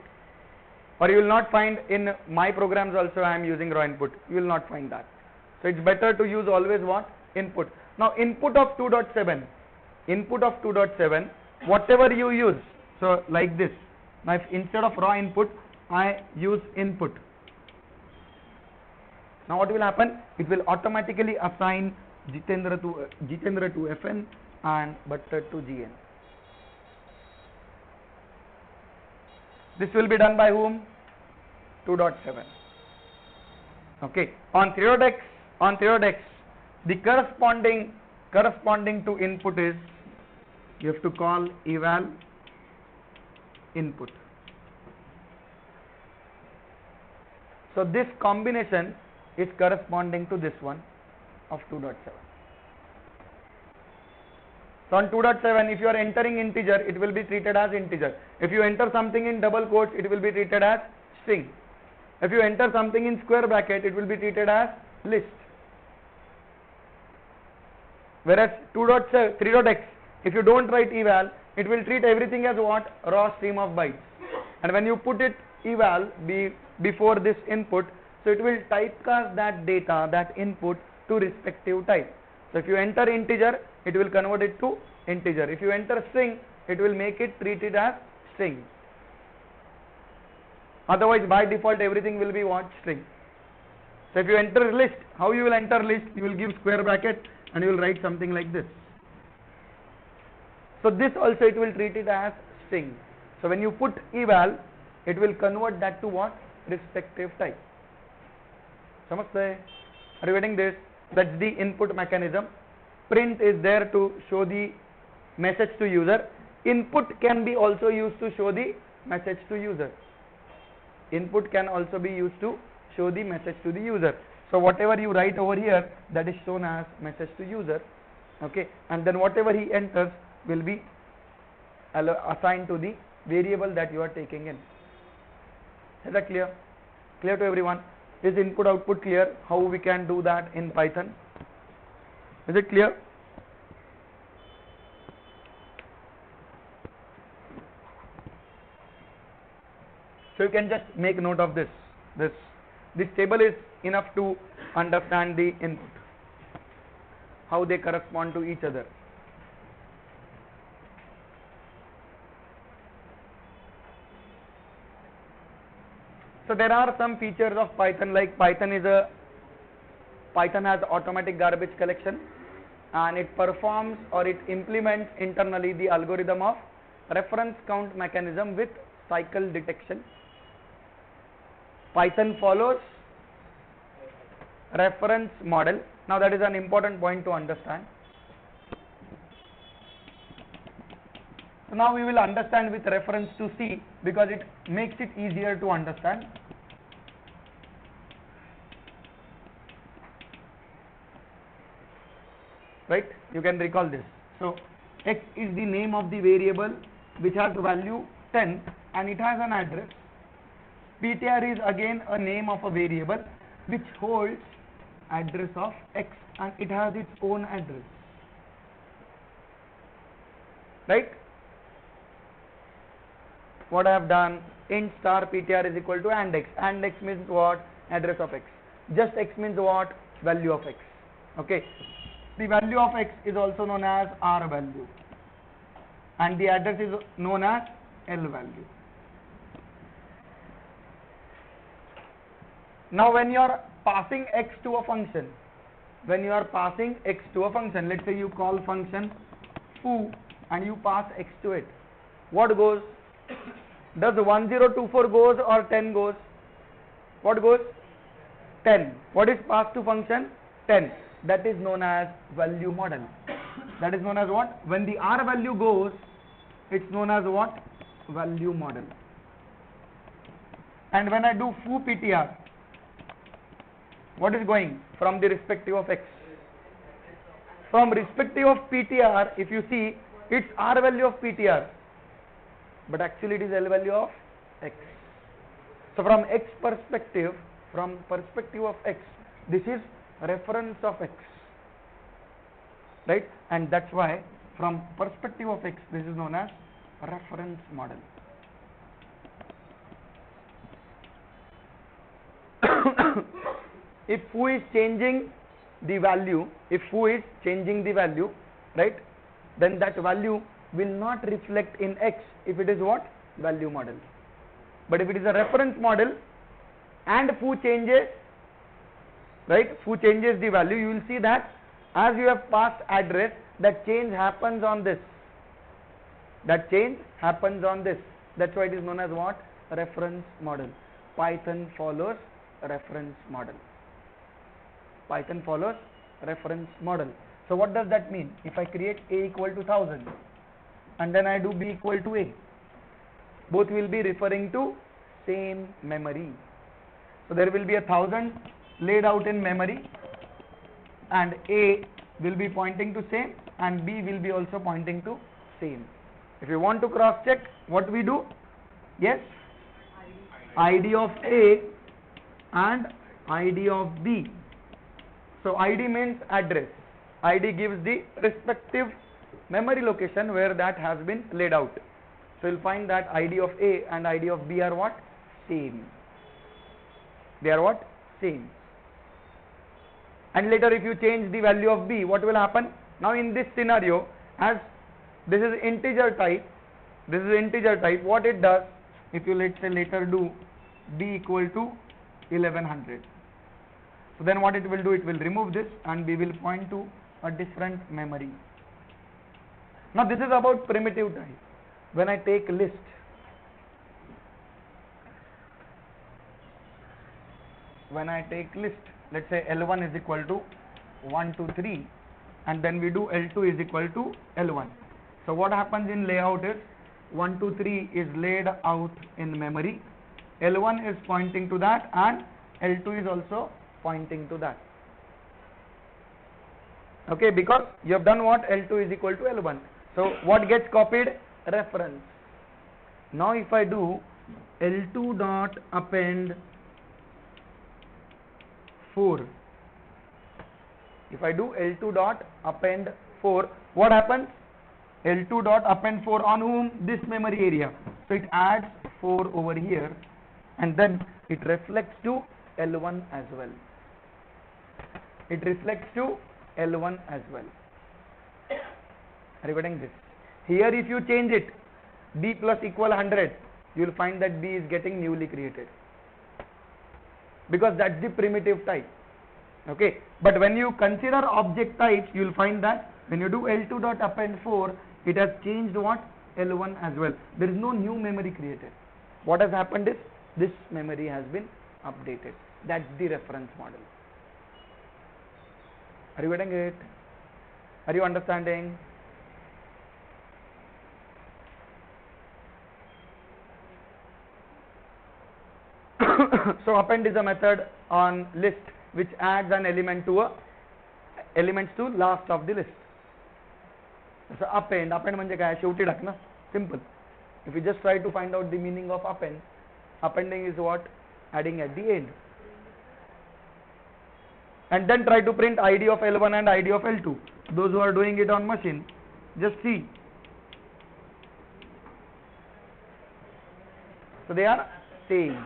or you will not find in my programs also I am using raw input. You will not find that. So it's better to use always what? Input. Now input of 2.7, whatever you use, so like this. Now if instead of raw input I use input, now what will happen? It will automatically assign Jitendra to Fn and Bhattad to Gn. This will be done by whom? 2.7. Okay. On 3.x, the corresponding to input is, you have to call eval input. So this combination is corresponding to this one of 2.7. So on 2.7, if you are entering integer, it will be treated as integer. If you enter something in double quotes, it will be treated as string. If you enter something in square bracket, it will be treated as list. Whereas 3.x, if you don't write eval, it will treat everything as what? Raw stream of bytes. And when you put it eval before this input, so it will typecast that data, that input to respective type. So if you enter integer, it will convert it to integer. If you enter string, it will make it treat it as string. Otherwise by default everything will be what? String. So if you enter list, how you will enter list? You will give square bracket and you will write something like this. So this also it will treat it as string. So when you put eval, it will convert that to what? Respective type. Namaste. Are you getting this? That's the input mechanism. Print is there to show the message to user. Input can be also used to show the message to user. Input can also be used to show the message to the user. So whatever you write over here, that is shown as message to user. Okay, and then whatever he enters will be assigned to the variable that you are taking in. Is that clear? Clear to everyone? Is input output clear? How we can do that in Python? Is it clear? So you can just make note of this. This table is enough to understand the input, how they correspond to each other. So there are some features of Python, like Python has automatic garbage collection, and it performs or it implements internally the algorithm of reference count mechanism with cycle detection. Python follows reference model. Now that is an important point to understand. So now we will understand with reference to C, because it makes it easier to understand. Right? You can recall this. So x is the name of the variable which has value 10 and it has an address. PTR is again a name of a variable which holds address of x and it has its own address. Right? What I have done, int star PTR is equal to and x. And x means what? Address of x. Just x means what? Value of x. Okay. The value of x is also known as R value and the address is known as L value. Now when you are passing x to a function, let's say you call function foo and you pass x to it, what goes? Does 1024 goes or 10 goes? What goes? 10. What is passed to function? 10. That is known as value model. That is known as what? When the R value goes, it's known as what? Value model. And when I do foo PTR, what is going? From the respective of x. From respective of PTR, if you see, it's R value of PTR, but actually it is L value of x. So from x perspective, from perspective of x, this is reference of x, right? And that's why from perspective of x, this is known as reference model. If foo is changing the value, right, then that value will not reflect in x if it is what? Value model. But if it is a reference model and foo changes, right, foo changes the value, you will see that as you have passed address, that change happens on this. That change happens on this. That's why it is known as what? Reference model. Python follows reference model. Python follows reference model. So what does that mean? If I create a equal to 1000 and then I do b equal to a, both will be referring to same memory. So there will be 1000 laid out in memory, and a will be pointing to same and b will be also pointing to same. If you want to cross check, what we do? Yes, ID of a and ID of b. So ID means address. ID gives the respective memory location where that has been laid out. So you'll find that ID of a and ID of b are what? Same. They are what? Same. And later if you change the value of b, what will happen? Now in this scenario, as this is integer type, what it does, if you let's say later do b equal to 1100, so then what it will do, it will remove this and b will point to a different memory. Now this is about primitive type. When I take list, let's say L1 is equal to 1, 2, 3, and then we do L2 is equal to L1. So what happens in layout is 1, 2, 3 is laid out in memory, L1 is pointing to that and L2 is also pointing to that. Okay, because you have done what? L2 is equal to L1. So what gets copied? Reference. Now if I do L2 dot append 4, if I do L2 dot append 4, what happens? L2 dot append 4 on whom? This memory area. So it adds 4 over here and then it reflects to L1 as well. It reflects to L1 as well. Are you getting this? Here if you change it, b plus equal 100, you will find that b is getting newly created, because that's the primitive type. Okay, but when you consider object types, you will find that when you do L2 dot append 4, it has changed what? L1 as well. There is no new memory created. What has happened is this memory has been updated. That's the reference model. Are you getting it? Are you understanding? So append is a method on list which adds an element to elements to last of the list. So append म्हणजे काय? शेवटी टाकणं. Simple. If you just try to find out the meaning of append, appending is what? Adding at the end. And then try to print ID of L1 and ID of L2. Those who are doing it on machine, just see. So they are same.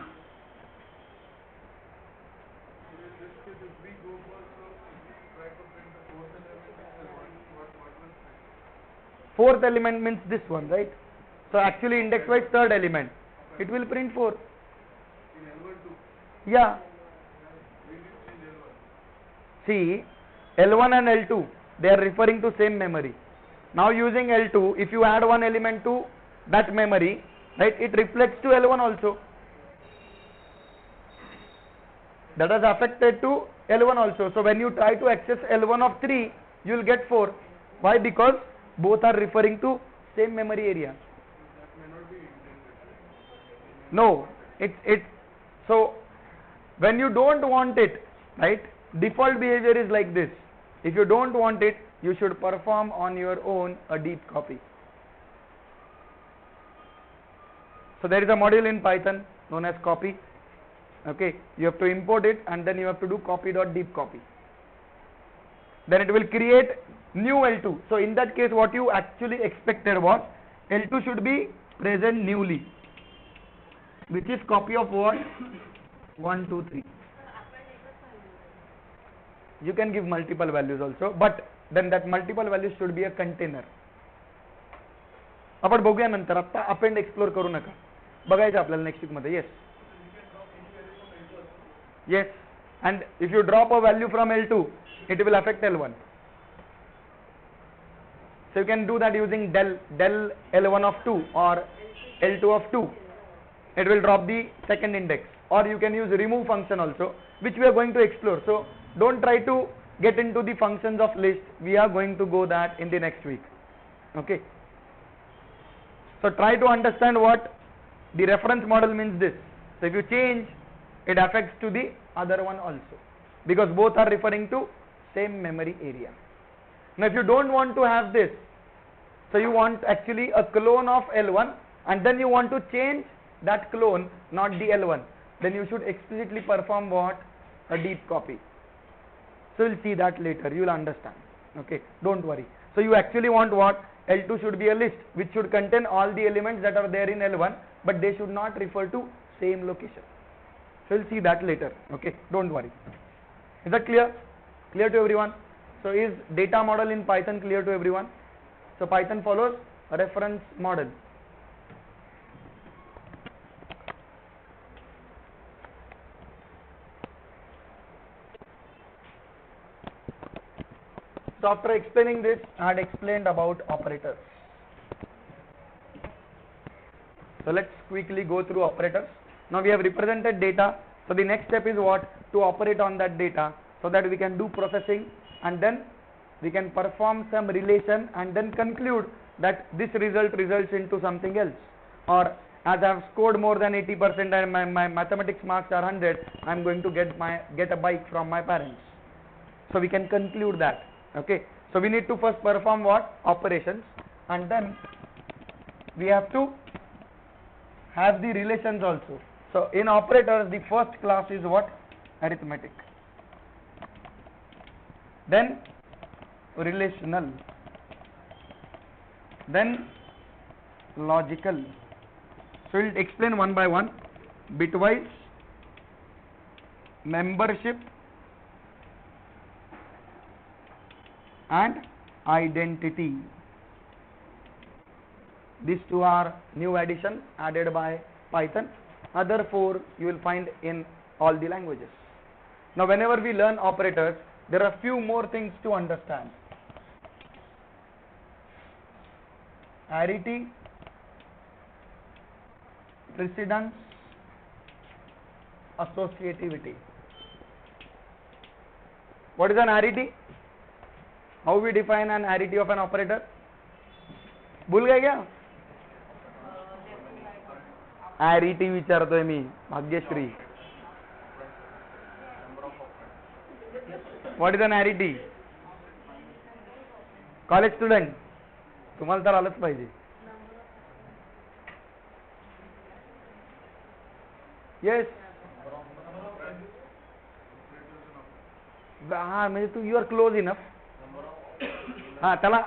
Fourth element means this one, right? So actually index wise third element, it will print 4. Yeah. See, L1 and L2, they are referring to same memory. Now using L2, if you add one element to that memory, right, it reflects to L1 also. That is affected to L1 also. So when you try to access L1 of 3, you will get 4. Why? Because both are referring to same memory area. No, it's so when you don't want it, right, default behavior is like this. If you don't want it, you should perform on your own a deep copy. So there is a module in Python known as copy. Okay, you have to import it and then you have to do copy.deep copy. Then it will create new L2. So in that case, what you actually expected was L2 should be present newly, which is copy of what? 1, 2, 3. You can give multiple values also, but then that multiple values should be a container. आपण बघूया नंतर, आता append explore करू नका, बघायचं आपल्याला next week मध्ये. Yes, and if you drop a value from L2, it will affect L1. So you can do that using del L1 of 2 or L2 of 2. It will drop the second index, or you can use remove function also, which we are going to explore. So don't try to get into the functions of list. We are going to go that in the next week. Okay. So try to understand what the reference model means this. So if you change, it affects to the other one also, because both are referring to same memory area. Now if you don't want to have this, so you want actually a clone of L1 and then you want to change that clone, not the L1, then you should explicitly perform what? A deep copy. So we'll see that later, you will understand. Okay, don't worry. So you actually want what? L2 should be a list which should contain all the elements that are there in L1, but they should not refer to same location. So we'll see that later. Okay, don't worry. Is that clear? Clear to everyone? So is data model in Python clear to everyone? So Python follows a reference model. So after explaining this, I had explained about operators. So let's quickly go through operators. Now we have represented data. So the next step is what? To operate on that data so that we can do processing and then we can perform some relation and then conclude that this result results into something else. Or as I have scored more than 80% and my mathematics marks are 100, I am going to get a bike from my parents. So we can conclude that. Okay. So we need to first perform what? Operations, and then we have to have the relations also. So in operators, the first class is what? Arithmetic. Then relational. Then logical. So we'll explain one by one. Bitwise, membership, and identity. These two are new addition added by Python. Other four you will find in all the languages. Now whenever we learn operators, there are few more things to understand. Arity, precedence, associativity. What is an arity? How we define an arity of an operator? भूल गए क्या? Arity विचारतोय मी, Bhagyashree. What is an arity? College student, तुम्हाला तर आलंच पाहिजे. Yes. हा म्हणजे तू you are close enough. हा त्याला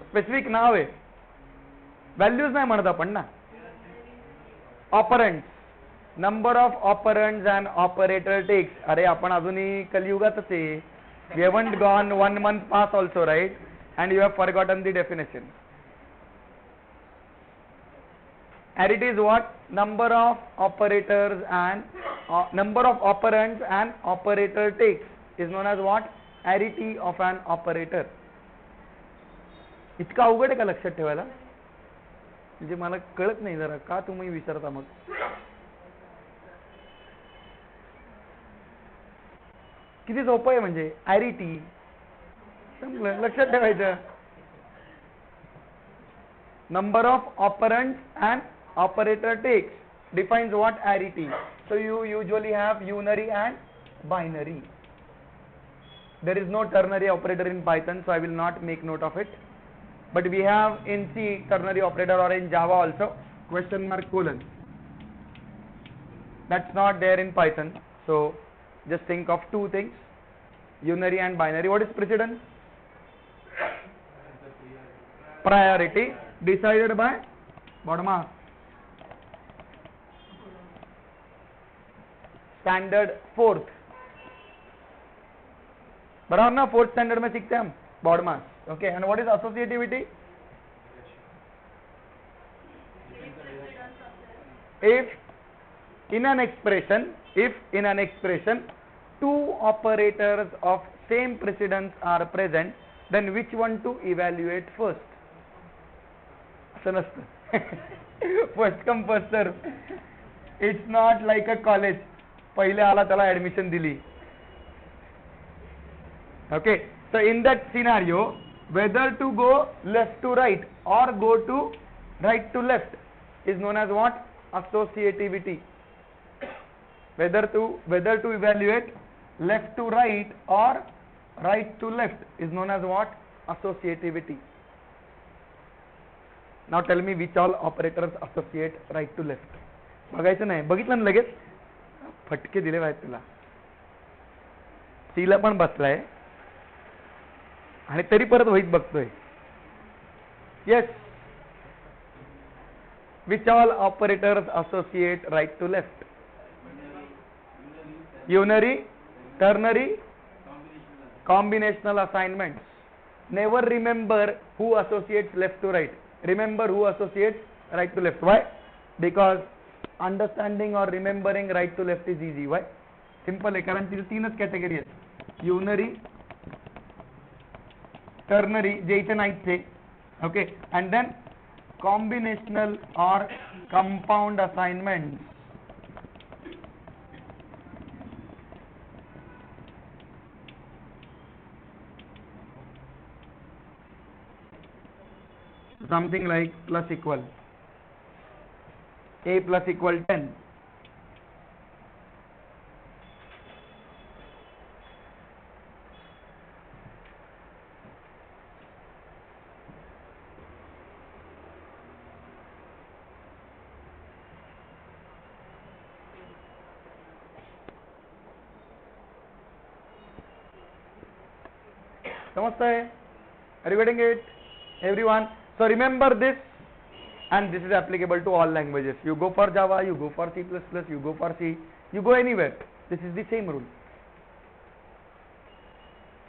स्पेसिफिक नाव आहे, व्हॅल्यूज नाही म्हणत आपण ना. Operand, number of operands and operator takes. अरे आपण अजूनही कलियुगातच आहे. We haven't gone 1 month pass also, right? And you have forgotten the definition. Arity is what? Number of operators and number of operands and operator takes is known as what? Arity of an operator. इतका अवघड आहे का लक्षात ठेवायला? म्हणजे मला कळत नाही जरा का तुम्ही विचारता मग. किती सोपं आहे म्हणजे arity. समजलं, लक्षात ठेवायचं. Number of operands and operator takes defines what? Arity. So you usually have unary and binary. There is no ternary operator in Python, so I will not make note of it. But we have in C ternary operator, or in Java also question mark colon. That's not there in Python. So just think of two things, unary and binary. What is precedence? Priority decided by BODMAS. Standard fourth. बराबर ना, fourth standard में सीखते हैं हम BODMAS. Okay, and what is associativity? If in an expression two operators of same precedence are present, then which one to evaluate first? असं नसतं. First come first serve. It's not like a college. पहिले आला त्याला admission दिली. Okay, so in that scenario, whether to go left to right or go to right to left is known as what? Associativity. Whether to evaluate left to right or right to left is known as what? Associativity. Now tell me which all operators associate right to left. बघायचं नाही, बघितलं ना लगेच फटके दिले पाहिजे तुला. सीला पण बसलाय आणि तरी परत वहीत बघतोय. Yes, which all operators associate right to left? Unary, ternary, combinational assignments. Never remember who associates left to right. Remember who associates right to left. Why? Because understanding or remembering right to left is easy. Why? Simple है, कारण तिथे तीनच category आहेत. Unary, ternary, जे इथे नाहीत ते. Okay, and then combinational or compound assignments. Something like plus equal, a plus equal 10. समझता है? Are you getting it, everyone? So remember this, and this is applicable to all languages. You go for Java, you go for C++, you go for C, you go anywhere. This is the same rule.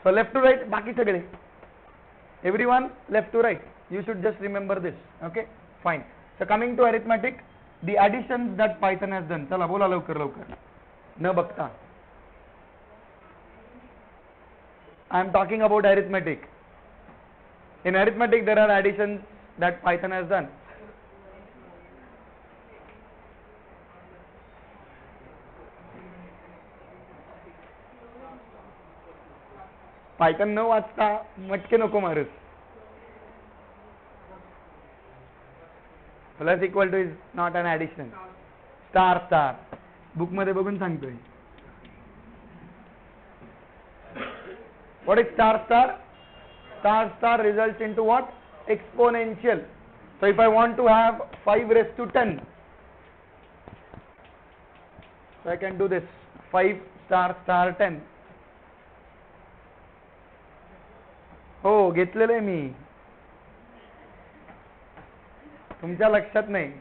So left to right, बाकी सगळे. Everyone left to right. You should just remember this. Okay, fine. So coming to arithmetic, the additions that Python has done. चला बोला लवकर लवकर. न बघता. I am talking about arithmetic. In arithmetic, there are additions that Python has done. Python न वाचता मटके नको मारूस. Plus equal to is not an addition. Star star. Book मध्ये बघून सांगतोय. What is star star? Star star results into what? Exponential. So if I want to have 5 raised to 10, so I can do this 5 star star 10. हो घेतलेलं आहे मी, तुमच्या लक्षात नाही.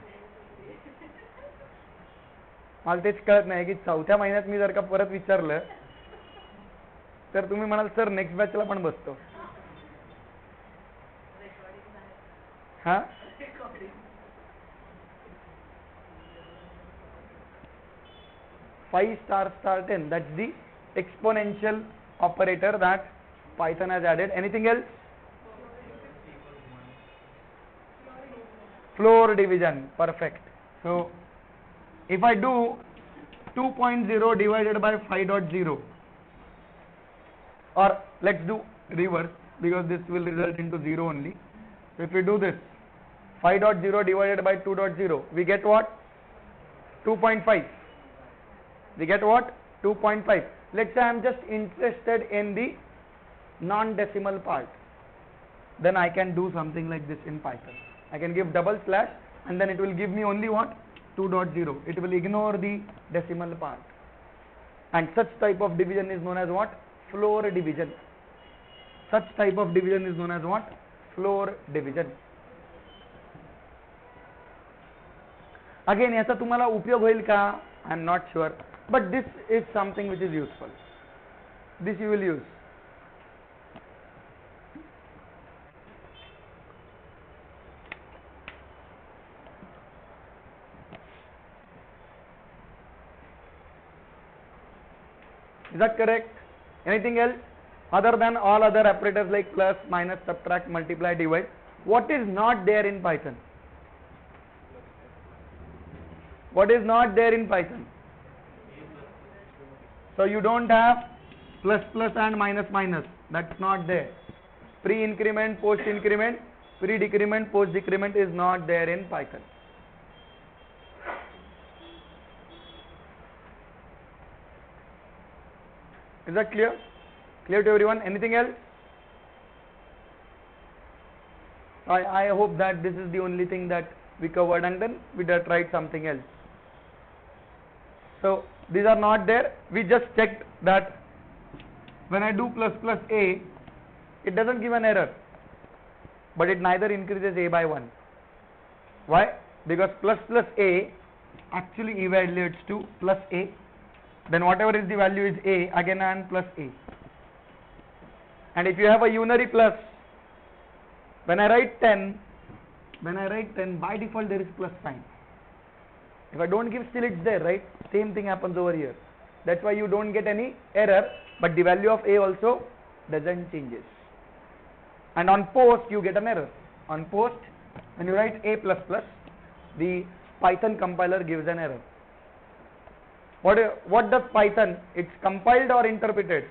मला तेच कळत नाही की चौथ्या महिन्यात मी जर का परत विचारलं तर तुम्ही म्हणाल सर नेक्स्ट बॅचला पण बसतो. हाँ, 5 star star 10, that's the exponential operator that Python has added. Anything else? Floor division, perfect. So if I do 2.0 divided by 5.0, or let's do reverse because this will result into 0 only. So if we do this 5.0 divided by 2.0, we get what? 2.5. We get what? 2.5. Let's say I am just interested in the non-decimal part. Then I can do something like this in Python. I can give double slash and then it will give me only what? 2.0. It will ignore the decimal part. And such type of division is known as what? Floor division. Such type of division is known as what? Floor division. Again, याचा तुम्हाला उपयोग होईल का? I am not sure, but this is something which is useful. This you will use. Is that correct? Anything else? Other than all other operators like plus, minus, subtract, multiply, divide. What is not there in Python? What is not there in Python? So you don't have plus plus and minus minus. That's not there. Pre-increment, post-increment, pre-decrement, post-decrement is not there in Python. Is that clear? Clear to everyone? Anything else? I hope that this is the only thing that we covered, and then we tried something else. So these are not there. We just checked that when I do plus plus a, it doesn't give an error, but it neither increases a by 1. Why? Because plus plus a actually evaluates to plus a, then whatever is the value is a, again and plus a. And if you have a unary plus, when I write 10, by default there is plus sign. If I don't give, still it's there, right? Same thing happens over here. That's why you don't get any error, but the value of a also doesn't changes. And on post you get an error. On post, when you write a plus plus, the Python compiler gives an error. What does Python? It's compiled or interpreted?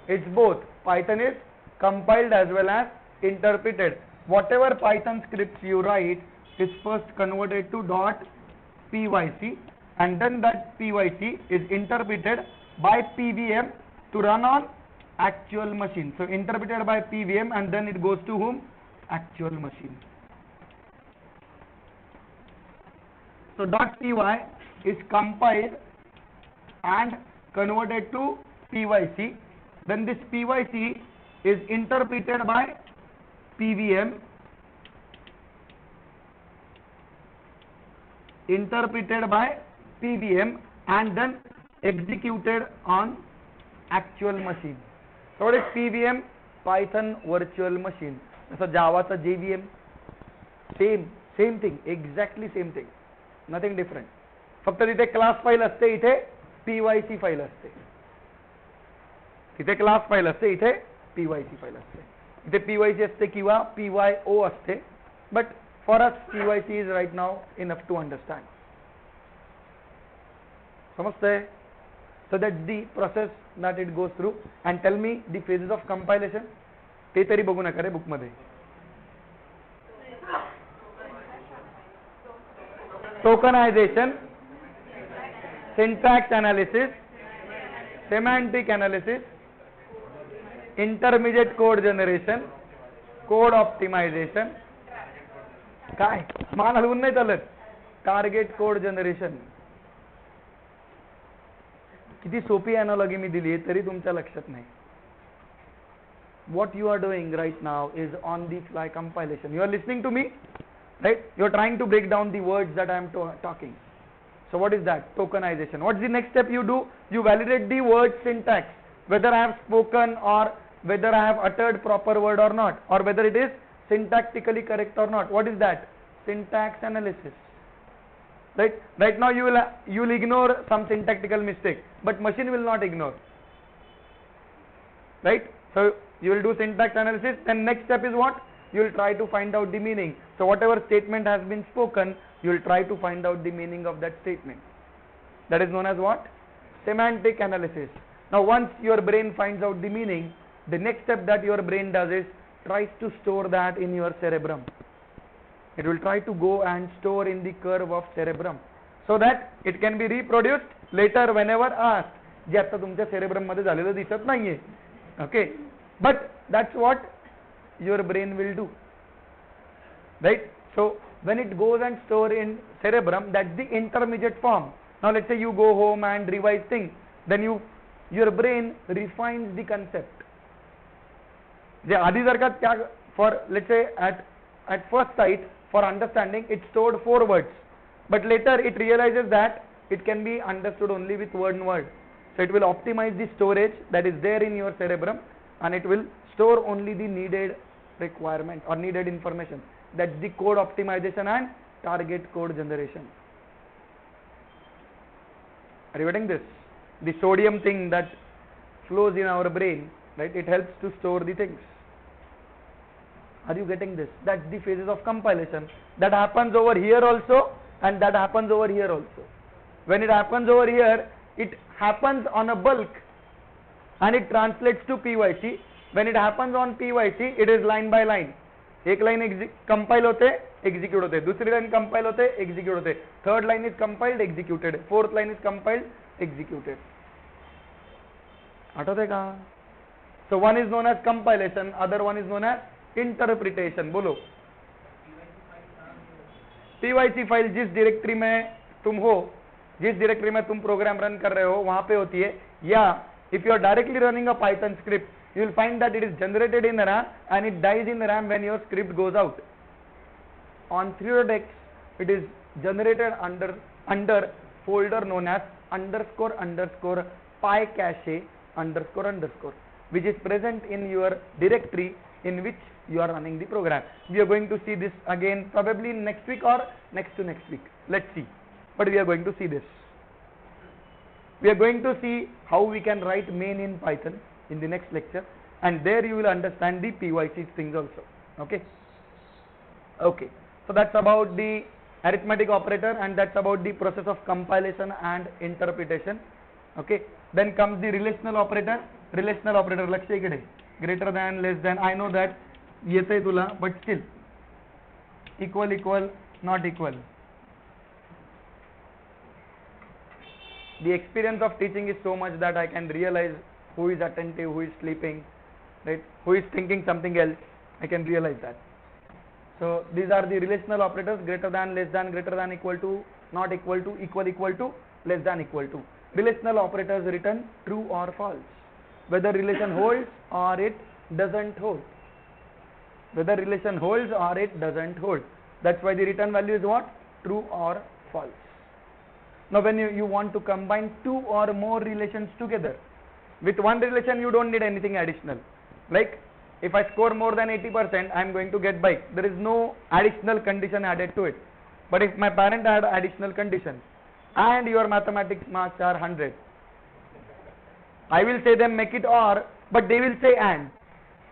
It's both. Python is compiled as well as interpreted. Whatever Python scripts you write is first converted to .pyc, and then that pyc is interpreted by PVM to run on actual machine. So interpreted by PVM, and then it goes to whom? Actual machine. So .py is compiled and converted to pyc. Then this pyc is interpreted by PVM, and then executed on actual machine. So what is PVM? Python virtual machine. So Java's JVM, same thing, exactly same thing, nothing different. फक्त तिथे class file असते, इथे PYC file असते. तिथे class file असते, इथे PYC file असते. इथे PYC असते किंवा PYO असते, but for us PYC is right now enough to understand. समजतंय? So that's the process that it goes through. And tell me the phases of compilation. ते तरी बघू नका रे बुक मध्ये. Tokenization, syntax analysis, semantic analysis, intermediate code generation, code optimization, काय मान हलवून नाही चालत, टार्गेट कोड जनरेशन. किती सोपी एनालॉजी मी दिली आहे तरी तुमच्या लक्षात नाही. What you are doing right now is on the fly compilation. You are listening to me, right? You are trying to break down the words that I am talking. So what is that? Tokenization. What's the next step you do? You validate the word syntax, whether I have spoken or whether I have uttered proper word or not, or whether it is syntactically correct or not. What is that? Syntax analysis. Right? Right now you will ignore some syntactical mistake, but machine will not ignore. Right? So you will do syntax analysis. Then next step is what? You will try to find out the meaning. So whatever statement has been spoken, you will try to find out the meaning of that statement. That is known as what? Semantic analysis. Now once your brain finds out the meaning, the next step that your brain does is tries to store that in your cerebrum. It will try to go and store in the curve of cerebrum so that it can be reproduced later whenever asked. जे आता तुमच्या cerebrum मध्ये झालेलं दिसत नाहीये. Okay, but that's what your brain will do, right? So when it goes and store in cerebrum, that's the intermediate form. Now let's say you go home and revise things, then your brain refines the concept. जे आधी जर का त्या for let's say at first sight for understanding it stored 4 words, but later it realizes that it can be understood only with one word. So it will optimize the storage that is there in your cerebrum, and it will store only the needed requirement or needed information. That's the code optimization and target code generation. Are you getting this? The sodium thing that flows in our brain, right? It helps to store the things. Are you getting this? That's the phases of compilation. That happens over here also, and that happens over here also. When it happens over here, it happens on a bulk and it translates to PYC. When it happens on PYC, it is line by line. एक line compile होते execute होते, दूसरी line compile होते execute होते, third line is compiled executed, fourth line is compiled executed. आठवते का? So one is known as compilation, other one is known as interpretation. बोलो. PYC file जिस डायरेक्टरी में तुम हो, जिस डायरेक्टरी में तुम प्रोग्राम रन कर रहे हो वहां पे होती है, या if you are directly running a Python script, you will find that it is generated in RAM and it dies in RAM when your script goes out. On 3.x, it is generated under folder known as underscore underscore pycache underscore underscore, which is present in your directory in which you are running the program. We are going to see this again probably next week or next to next week. Let's see. But we are going to see this. We are going to see how we can write main in Python in the next lecture, and there you will understand the PYC things also. Okay. Okay. So that's about the arithmetic operator, and that's about the process of compilation and interpretation. Okay. Then comes the relational operator. Relational operator, लक्ष्य इकडे, greater than, less than. I know that येते तुला, but still equal, equal, not equal. The experience of teaching is so much that I can realize who is attentive, who is sleeping, right? Who is thinking something else. I can realize that. So these are the relational operators: greater than, less than, greater than, equal to, not equal to, equal to, less than, equal to. Relational operators return true or false, whether relation holds or it doesn't hold. Whether relation holds or it doesn't hold. That's why the return value is what? True or false. Now when you want to combine two or more relations together, with one relation you don't need anything additional. Like if I score more than 80%, I am going to get bike. There is no additional condition added to it. But if my parent had additional condition and your mathematics marks are 100, I will say them make it or, but they will say and.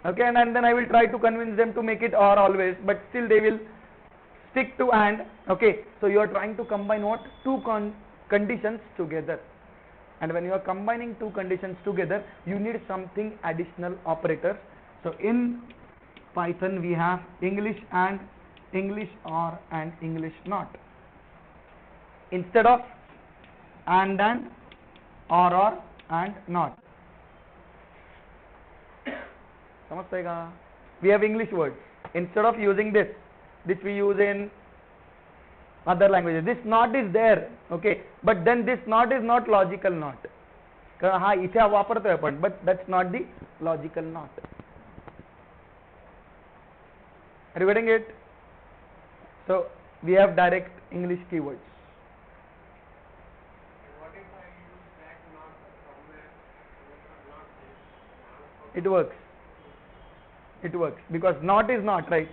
Okay, and then I will try to convince them to make it or always, but still they will stick to and. Okay, so you are trying to combine what? Two conditions together. And when you are combining two conditions together, you need something additional operators. So in Python we have English and, English or, and English not. Instead of and, or, and not. We have English words. Instead of using this we use in other languages. This not is there, okay, but then this not is not logical not. हाँ इथे वापरतोय आपण, but that's not the logical not. Are you getting it? So we have direct English keywords. What if I use that not somewhere, not this? It works. It works because not is not, right?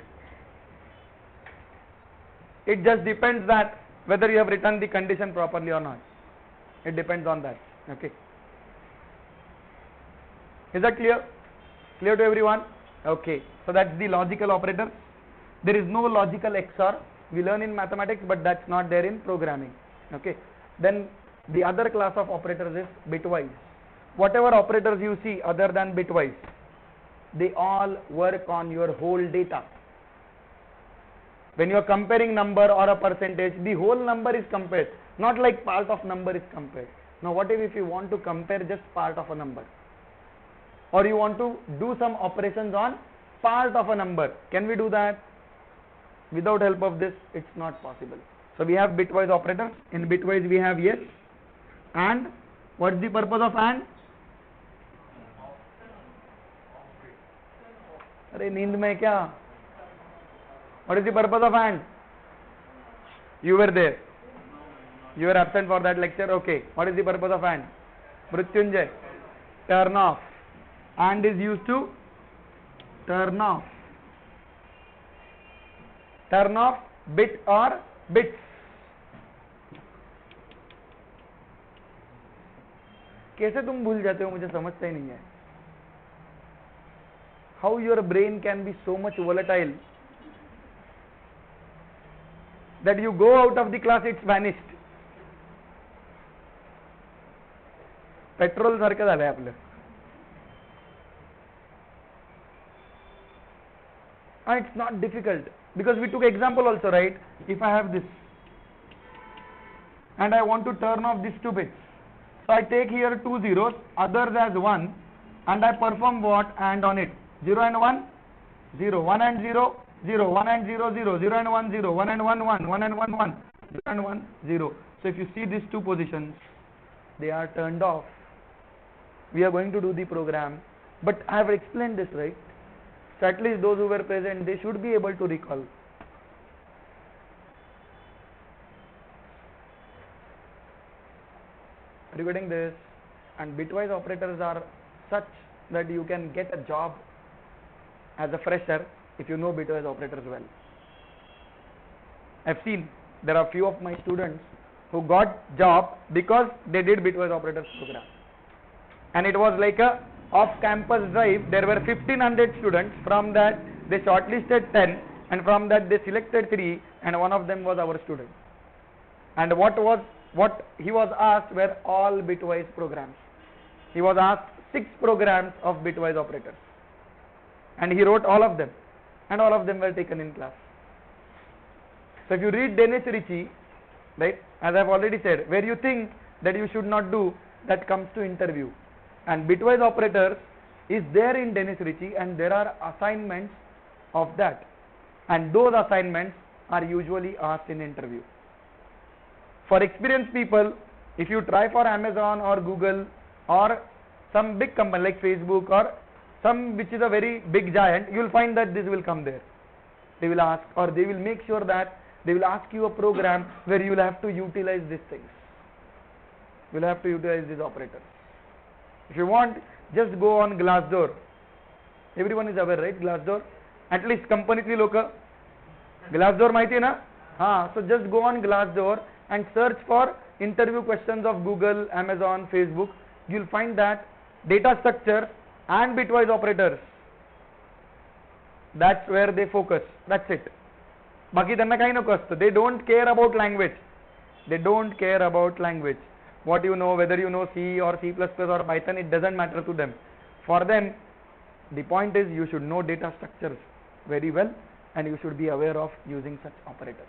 It just depends that whether you have written the condition properly or not. It depends on that. Okay. Is that clear? Clear to everyone? Okay. So that's the logical operator. There is no logical XOR. We learn in mathematics, but that's not there in programming. Okay. Then the other class of operators is bitwise. Whatever operators you see other than bitwise, they all work on your whole data. When you are comparing number or a percentage, the whole number is compared, not like part of number is compared. Now what if you want to compare just part of a number, or you want to do some operations on part of a number? Can we do that? Without help of this, it's not possible. So we have bitwise operators. In bitwise we have yes, and what's the purpose of and? अरे नींद में क्या? What is the purpose of and? You were there. You were absent for that lecture. Okay. What is the purpose of and? Mrityunjay, turn off. And is used to turn off. Turn off bit or bits. कैसे तुम भूल जाते हो, मुझे समझता ही नहीं है. How your brain can be so much volatile that you go out of the class, it's vanished. Petrol सारखं झालंय आपलं. And it's not difficult because we took example also, right? If I have this and I want to turn off these two bits, so I take here two zeros, others as 1, and I perform what? And on it. 0 and 1, 0, 1 and 0, 0, 1 and 0, 0, 0 and 1, 0, 1 and 1, 1, 1 and 1, 1, 0 and 1, 0. So if you see these two positions, they are turned off. We are going to do the program, but I have explained this, right? So at least those who were present, they should be able to recall. Regarding this, and bitwise operators are such that you can get a job as a fresher if you know bitwise operators well. I've seen there are few of my students who got job because they did bitwise operators program, and it was like a off-campus drive. There were 1500 students. From that they shortlisted 10, and from that they selected 3, and one of them was our student. And what he was asked were all bitwise programs. He was asked 6 programs of bitwise operators, and he wrote all of them, and all of them were taken in class. So if you read Dennis Ritchie, right, as I've already said, where you think that you should not do, that comes to interview. And bitwise operators is there in Dennis Ritchie, and there are assignments of that, and those assignments are usually asked in interview. For experienced people, if you try for Amazon or Google or some big company like Facebook or some which is a very big giant, you will find that this will come there. They will ask, or they will make sure that they will ask you a program where you will have to utilize these things. You will have to utilize these operators. If you want, just go on Glassdoor. Everyone is aware, right? Glassdoor. At least companyतली लोक Glassdoor माहिती आहे ना? हाँ. So just go on Glassdoor and search for interview questions of Google, Amazon, Facebook. You will find that data structure and bitwise operators. That's where they focus. That's it. बाकी त्यांना काही नको असतं. They don't care about language. They don't care about language. What you know, whether you know C or C++ or Python, it doesn't matter to them. For them, the point is you should know data structures very well, and you should be aware of using such operators,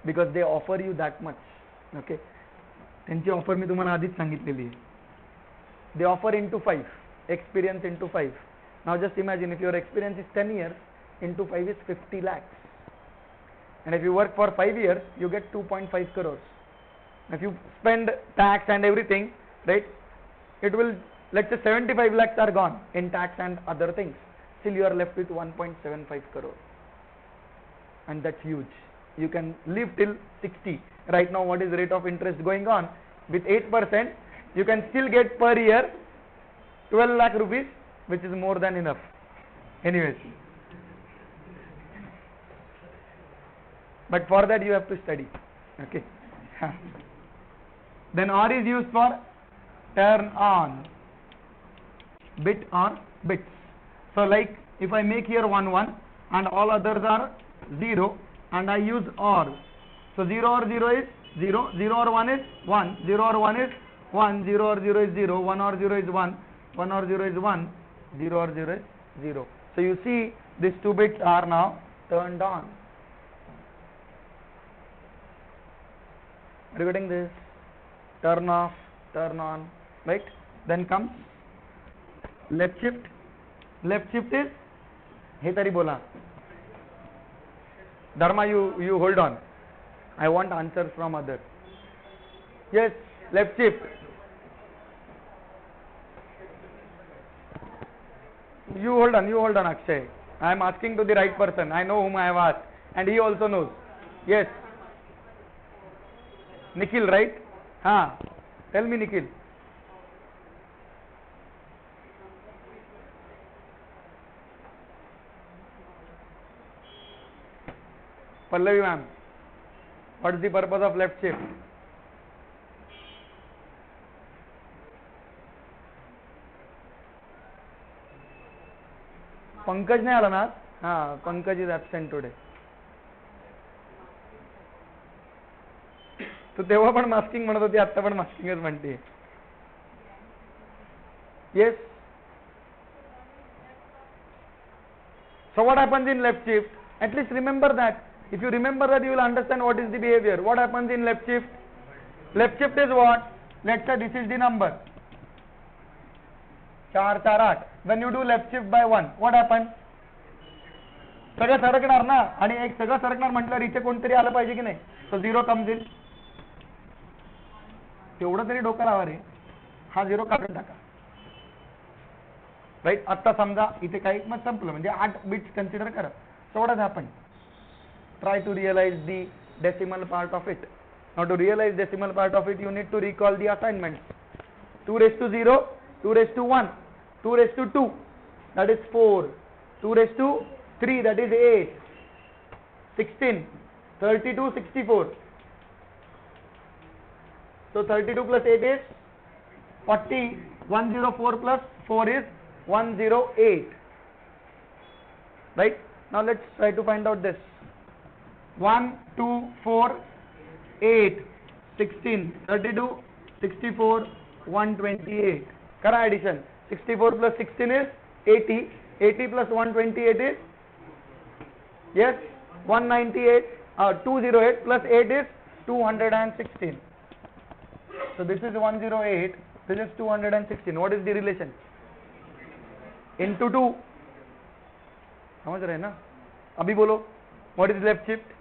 because they offer you that much. Okay, त्यांची offer me तुम्हाला आधीच सांगितलेली आहे. They offer into 5, experience into 5. Now just imagine, if your experience is 10 years, into 5 is 50 lakhs, and if you work for 5 years, you get 2.5 crores. If you spend tax and everything, right, it will, let's say 75 lakhs are gone in tax and other things. Still you are left with 1.75 crore, and that's huge. You can live till 60. Right now, what is the rate of interest going on? With 8%, you can still get per year 12 lakh rupees, which is more than enough. Anyways, but for that you have to study. Okay. Then OR is used for turn on, bit or bits. So like if I make here 1 1 and all others are 0, and I use OR. So 0 or 0 is 0, 0 or 1 is 1, 0 or 1 is 1, 0 or 0 is 0, 1 or 0 is 1, 1 or 0 is 1, 0 or 0 is 0. So you see these 2 bits are now turned on. Regarding this, turn off, turn on, right? Then comes left shift. Left shift is, हे तरी बोला, Dharma, you hold on. I want answers from others. Yes, left shift. You hold on, Akshay. I am asking to the right person. I know whom I have asked, and he also knows. Yes. Nikhil, right? Tell me, Nikhil. Pallavi ma'am, what is the purpose of left shift? Pankaj नाही आला ना? Pankaj is absent today. तो तेव्हा पण masking म्हणत होती, आता पण मास्किंगच म्हणते. Yes. So what happens in left shift? At least remember that. If you remember that, you will understand what is the behavior. What happens in left shift? Left shift is what? Let's say this is the number 4 4 8. When you do left shift by 1, what happens? सगळं सरकणार ना, आणि एक सगळं सरकणार म्हटल्यावर इथे कोणतरी आलं पाहिजे की नाही. So 0 comes in. तेवढं तरी डोकं लावा रे. हा 0 काढून टाका. राईट. आता समजा इथे काही मग संपलं, म्हणजे 8 बिट्स कन्सिडर करा. So what has happened? Try to realize the decimal part of it. Now to realize decimal part of it, you need to recall the assignments. 2 raised to 0, 2 raised to 1, 2 raised to 2, that is 4, 2 raised to 3, that is 8, 16, 32, 64. So 32 plus 8 is 40, 104 plus 4 is 108. Right? Now let's try to find out this. 1, 2, 4, 8, 16, 32, 64, 128. Kara addition. 64 plus 16 is 80. 80 plus 128 is, yes, 198. 208 plus 8 is 216. So this is 108. This is 216. What is the relation? Into 2. समझ रहे हैं ना? अभी बोलो. What is left shift?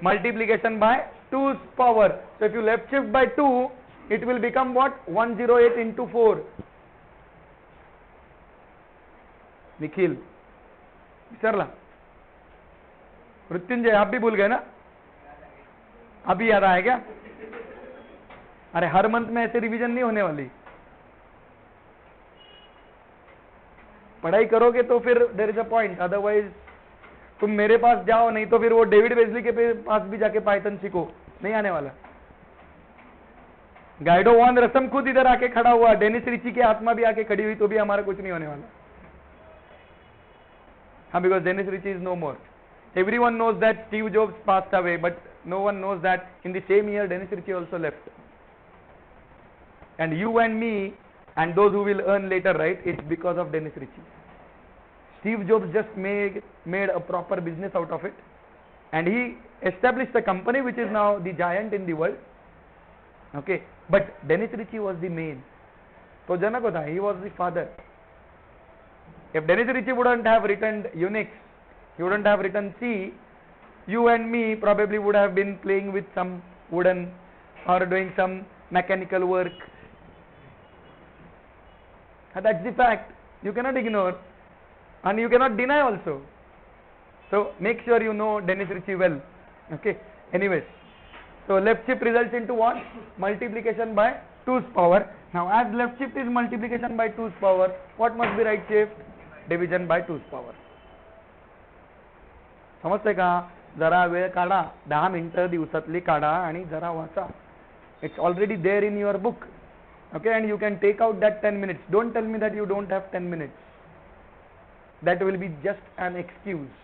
Multiplication by 2's power. So if you left shift by 2, it will become what? 108 into 4. Nikhil विसरला. मृत्युंजय, आप भी भूल गए ना? अभी याद आया क्या? अरे हर मंथ में ऐसे रिवीजन नहीं होने वाली. पढ़ाई करोगे तो फिर there is a point, otherwise तुम मेरे पास जाओ, नहीं तो फिर वो डेविड वेस्ली के पास भी जाके पाइथन सीखो, नहीं आने वाला. गाइडो वॉन रसम खुद इधर आके खड़ा हुआ, डेनिस रिची की आत्मा भी आके खड़ी हुई, तो भी हमारा कुछ नहीं होने वाला. हाँ, because Dennis Ritchie is no more. Everyone knows that Steve Jobs passed away, but no one knows that in the same year Dennis Ritchie also left. And you and me and those who will earn later, right? It's because of Dennis Ritchie. Steve Jobs just made a proper business out of it, and he established a company which is now the giant in the world. Okay, but Dennis Ritchie was the main. So Janak hota, he was the father. If Dennis Ritchie wouldn't have written Unix, he wouldn't have written C, you and me probably would have been playing with some wooden or doing some mechanical work. And that's the fact. You cannot ignore, and you cannot deny also. So make sure you know Dennis Ritchie well. Okay. Anyways, so left shift results into what? Multiplication by 2's power. Now as left shift is multiplication by 2's power, what must be right shift? Division by 2's power. समजतंय का? जरा वेळ काढा, 10 मिनिटं दिवसातली काढा आणि जरा वाचा. It's already there in your book. Okay, and you can take out that 10 minutes. Don't tell me that you don't have 10 minutes. That will be just an excuse.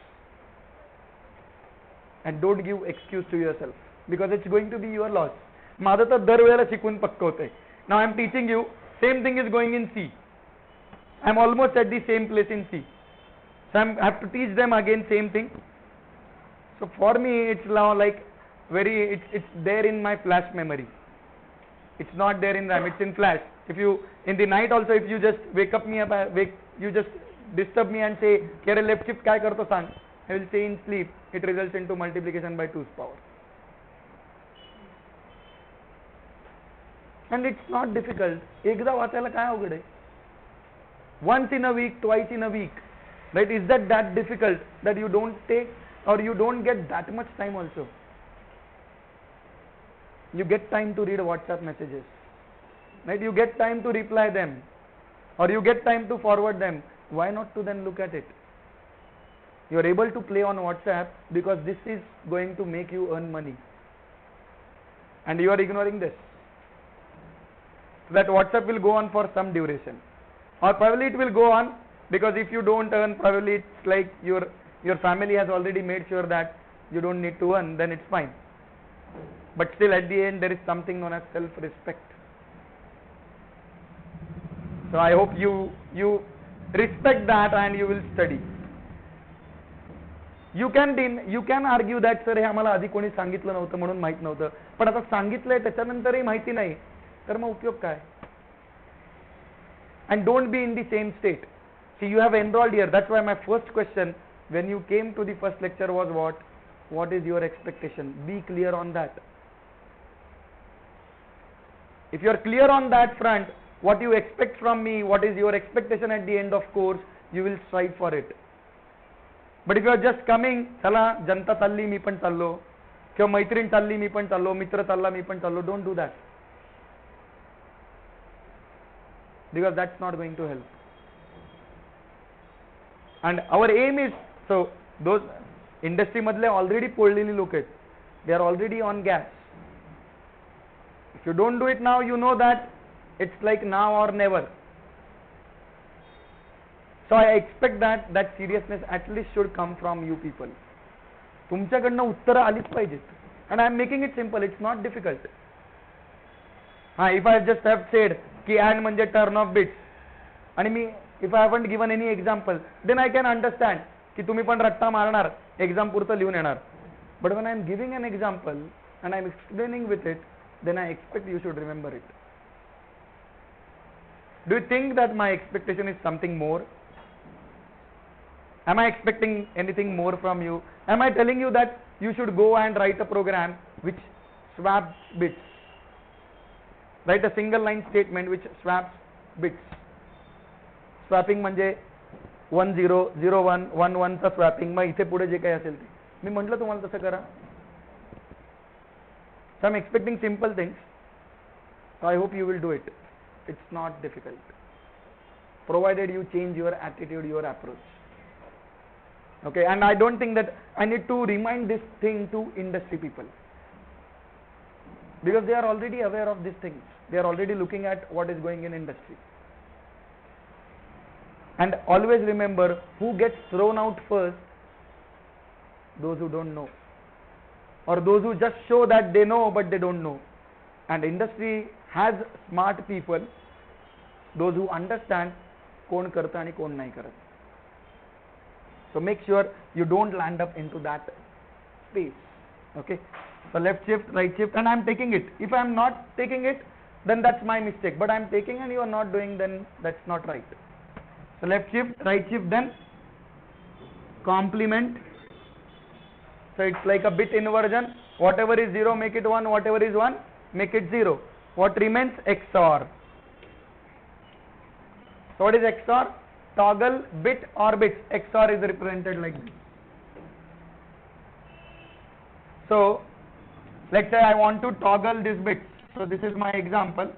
And don't give excuse to yourself, because it's going to be your loss. माझं तर दरवेळेला शिकून पक्क होतंय. Now I am teaching you, same thing is going in C. I am almost at the same place in C. So I have to teach them again same thing. So for me it's now like it's there in my flash memory. It's not there in RAM, it's in flash. If you, in the night also, if you just you just disturb me and say, "Kya left shift काय करतो सांग?" I will say in sleep, it results into multiplication by 2's power. And it's not difficult. एकदा वाचायला काय अवघड आहे? Once in a week, twice in a week, right? Is that difficult that you don't take or you don't get that much time also? You get time to read WhatsApp messages, right? You get time to reply them, or you get time to forward them. Why not to then look at it? You are able to play on WhatsApp because this is going to make you earn money, and you are ignoring this. So that WhatsApp will go on for some duration, or probably it will go on because if you don't earn, probably it's like your family has already made sure that you don't need to earn, then it's fine. But still at the end there is something known as self-respect. So I hope you respect that and you will study. You can argue that sir हे आम्हाला आधी कोणी सांगितलं नव्हतं म्हणून माहित नव्हतं, पण आता सांगितलंय त्याच्यानंतरही माहिती नाही तर मग उपयोग काय? And don't be in the same state. See, you have enrolled here. That's why my first question when you came to the first lecture was what is your expectation? Be clear on that. If you are clear on that front, what you expect from me, what is your expectation at the end of course, you will strive for it. But if you are just coming, चला जनता चालली मी पण चाललो, किंवा मैत्रीण चालली मी पण चाललो, मित्र चालला मी पण चाललो, don't do that. Because that's not going to help. And our aim is, so those industry मधले already पळलेली लोक आहेत, they are already on gas. If you don't do it now, you know that it's like now or never. So I expect that seriousness at least should come from you people. तुमच्याकडनं उत्तरं आलीच पाहिजेत. And I am making it simple, it's not difficult. If I just have said की and म्हणजे turn of bits, आणि मी if I haven't given any example, then I can understand की तुम्ही पण रट्टा मारणार, exam पुरतं लिहून येणार. But when I am giving an example and I am explaining with it, then I expect you should remember it. Do you think that my expectation is something more? Am I expecting anything more from you? Am I telling you that you should go and write a program which swaps bits? Write a single line statement which swaps bits. Swapping म्हणजे 1 0 0 1 1 1 चा swapping, मग इथे पुढे जे काही असेल ते मी म्हटलं तुम्हाला तसं करा. So I'm expecting simple things. So I hope you will do it. It's not difficult, provided you change your attitude, your approach. Okay, and I don't think that I need to remind this thing to industry people, because they are already aware of these things. They are already looking at what is going in industry. And always remember, who gets thrown out first? Those who don't know, or those who just show that they know but they don't know. And industry has smart people, those who understand कोण करतं आणि कोण नाही करत. So make sure you don't land up into that space. Okay, so left shift, right shift, and I am taking it. If I am not taking it, then that's my mistake. But I am taking and you are not doing, then that's not right. So left shift, right shift, then complement. So it's like a bit inversion. Whatever is 0, make it 1. Whatever is 1, make it 0. What remains? XOR. So what is XOR? Toggle bit or bits. XOR is represented like this. So let's say I want to toggle this bit. So this is my example,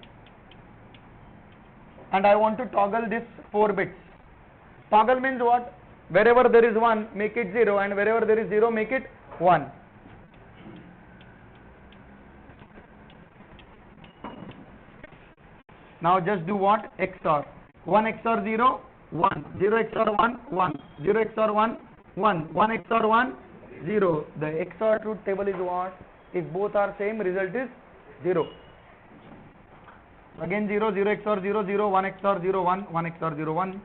and I want to toggle this 4 bits. Toggle means what? Wherever there is 1, make it 0, and wherever there is 0, make it 1. Now just do what? XOR. 1 XOR 0, 1. 0 XOR 1, 1. 0 XOR 1, 1. 1 XOR 1, 0. The XOR truth table is what? If both are same, result is 0. Again 0, 0 XOR 0, 0, 1 XOR 0, 1, 1 XOR 0, 1,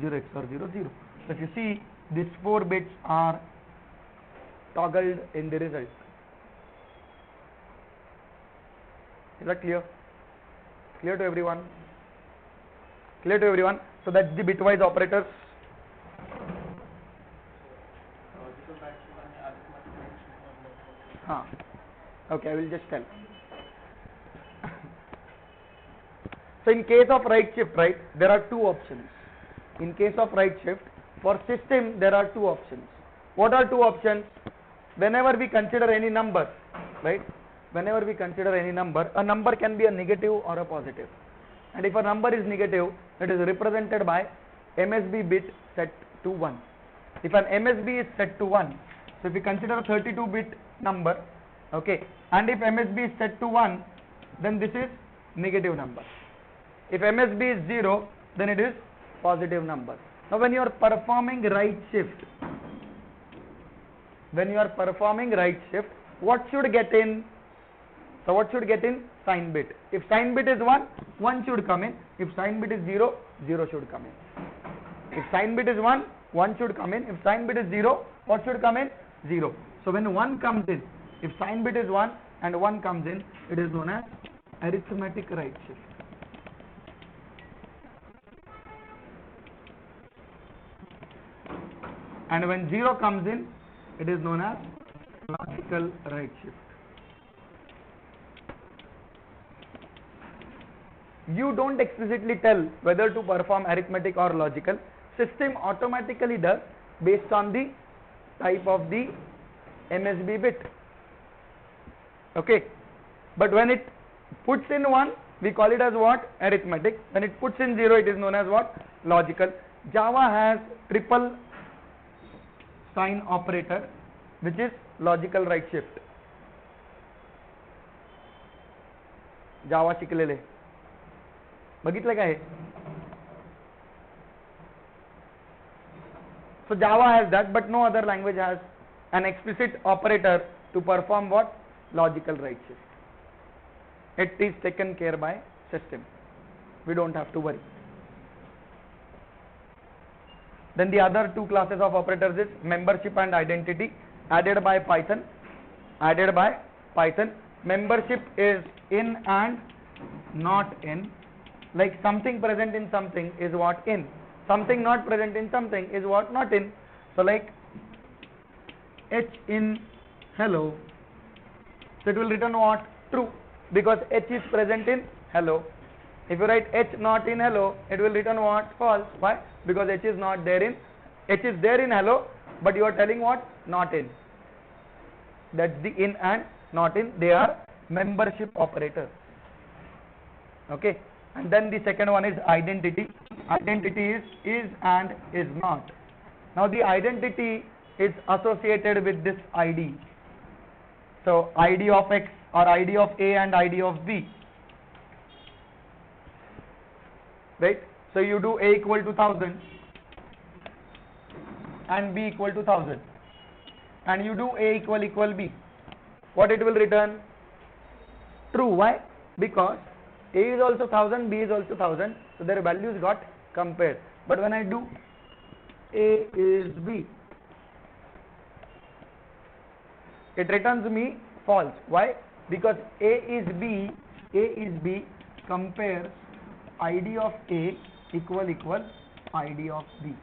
0 XOR 0, 0. So if you see, these 4 bits are toggled in the result. Is that clear? Clear to everyone? Clear to everyone? So that's the bitwise operators. This Huh. Okay, I will just tell. So in case of right shift, right, there are two options. In case of right shift, for system there are two options. What are two options? Whenever we consider any number, right, whenever we consider any number, a number can be a negative or a positive. And if a number is negative, it is represented by MSB bit set to 1. If an MSB is set to 1, so if we consider a 32-bit number, okay, and if MSB is set to 1, then this is negative number. If MSB is 0, then it is positive number. Now when you are performing right shift, what should get in? So what should get in? Sign bit. If sign bit is 1, 1 should come in. If sign bit is 0, 0 should come in. If sign bit is 1, 1 should come in. If sign bit is 0, what should come in? 0. So when 1 comes in, if sign bit is 1 and 1 comes in, it is known as arithmetic right shift. And when 0 comes in, it is known as logical right shift. You don't explicitly tell whether to perform arithmetic or logical. System automatically does based on the type of the MSB bit. Okay. But when it puts in 1, we call it as what? Arithmetic. When it puts in 0, it is known as what? Logical. Java has triple sign operator, which is logical right shift. Java शिकलेले बघितलं का हे? So Java has that, but no other language has an explicit operator to perform what? Logical right shift. It is taken care by system. We don't have to worry. Then the other two classes of operators is membership and identity, added by Python. Membership is in and not in. Like something present in something is what? In. Something not present in something is what? Not in. So like H in hello, so it will return what? True, because H is present in hello. If you write H not in hello, it will return what? False. Why? Because H is not there in, H is there in hello, but you are telling what? Not in. That's the in and not in. They are membership operators. Okay. And then the second one is identity. Identity is and is not. Now the identity is associated with this ID. So ID of X or ID of A and ID of B. Right? So you do A equal to 1000 and B equal to 1000. And you do A equal B. What it will return? True. Why? Because A is also 1000, B is also 1000, so their values got compared. But when I do A is B, it returns me false. Why? Because A is B compares ID of A equal ID of B.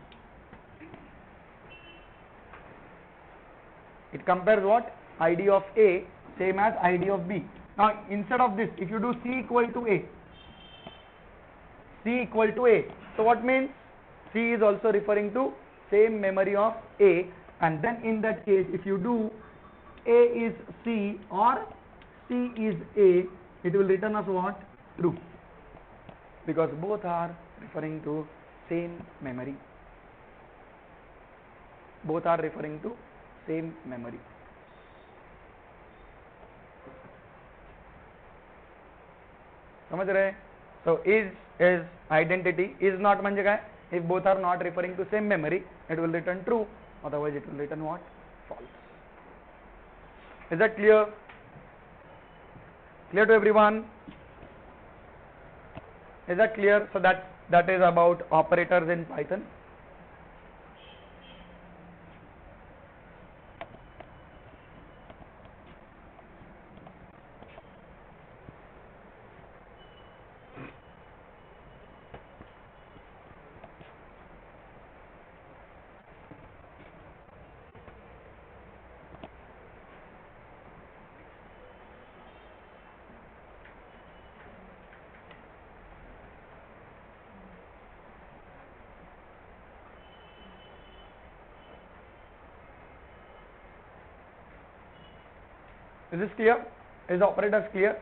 It compares what? ID of A same as ID of B. Now instead of this, if you do C equal to A, so what means? C is also referring to same memory of A, and then in that case, if you do A is C or C is A, it will return us what? True, because both are referring to same memory. समझ रहे? So is identity, is not म्हणजे काय? If both are not referring to same memory, it will return true, otherwise it will return what? False. Is that clear? Clear to everyone? Is that clear? So that is about operators in Python. Is this clear? Is operators clear?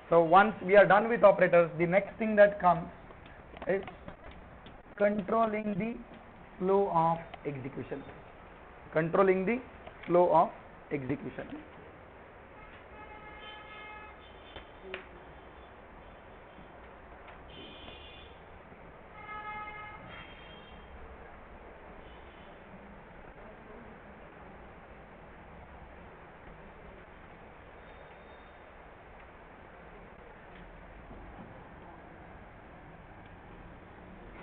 So once we are done with operators, the next thing that comes is controlling the flow of execution. Controlling the flow of execution.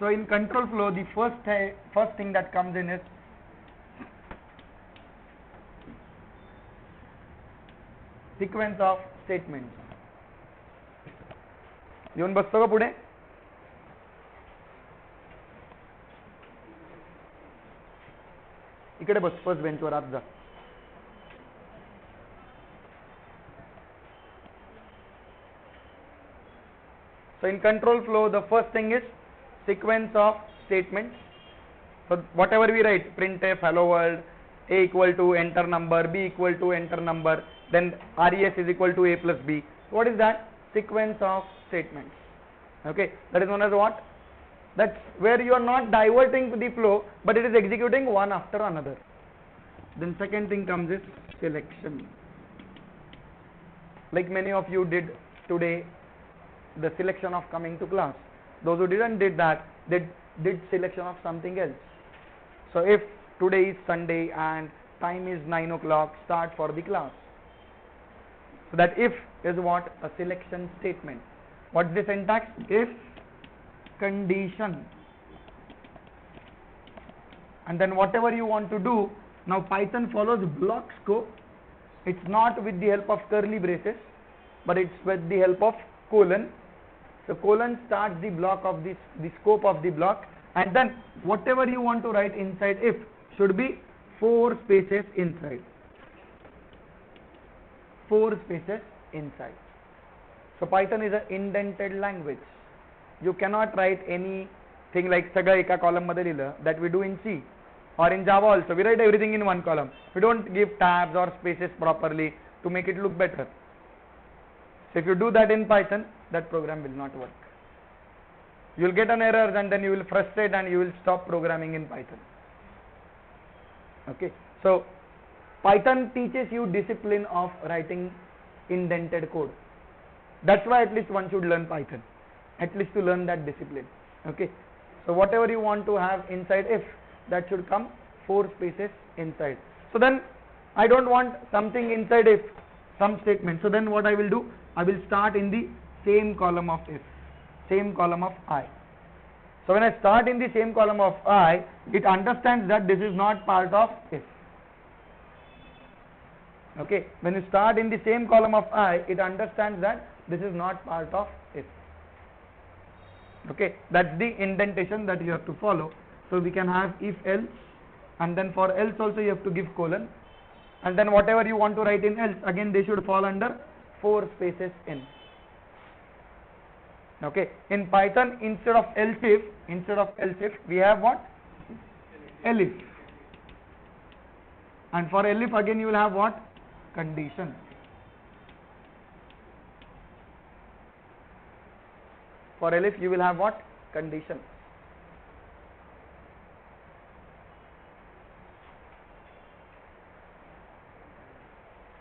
So in control flow, the first thing that comes in is sequence of statements. येऊन बसतो का पुढे? इकडे बस, first बेंचवर आत जा. So in control flow, the first thing is sequence of statements. So whatever we write, printf, hello world, a equal to enter number, b equal to enter number, then res is equal to a plus b. What is that? Sequence of statements. Okay, that is known as what? That's where you are not diverting to the flow, but it is executing one after another. Then second thing comes is selection. Like many of you did today, the selection of coming to class. Those who didn't did that, they did selection of something else. So if today is Sunday and time is 9 o'clock, start for the class. So that if is what? A selection statement. What is the syntax? If condition. And then whatever you want to do, now Python follows block scope. It's not with the help of curly braces, but it's with the help of colon. So colon starts the block of the scope of the block, and then whatever you want to write inside if should be 4 spaces inside. 4 spaces inside. So Python is an indented language. You cannot write anything like सगळं एका column मध्ये लिहिलं, that we do in C or in Java also. We write everything in one column. We don't give tabs or spaces properly to make it look better. So if you do that in Python, that program will not work. You will get an error and then you will frustrate and you will stop programming in Python. Okay, so Python teaches you discipline of writing indented code. That's why at least one should learn Python, at least to learn that discipline. Okay, so whatever you want to have inside if, that should come 4 spaces inside. So then I don't want something inside if, some statement. So then what I will do, I will start in the same column of if, same column of I. So when I start in the same column of I, it understands that this is not part of if. Okay, when you start in the same column of I, it understands that this is not part of if. Okay, that's the indentation that you have to follow. So we can have if else, and then for else also you have to give colon, and then whatever you want to write in else, again they should fall under 4 spaces in. Okay, in Python instead of else if we have what? Elif. And for elif again you will have what? Condition. For elif you will have what? Condition.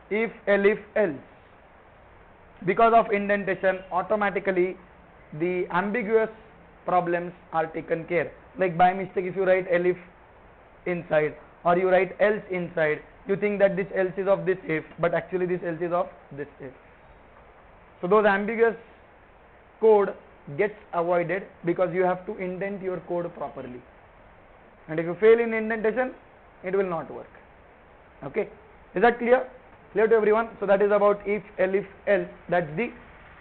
If, elif, else. Because of indentation, automatically the ambiguous problems are taken care. Like by mistake if you write elif inside or you write else inside, you think that this else is of this if, but actually this else is of this if. So those ambiguous code gets avoided because you have to indent your code properly. And if you fail in indentation, it will not work. Okay, is that clear? Clear to everyone? So that is about if, elif, else. That's the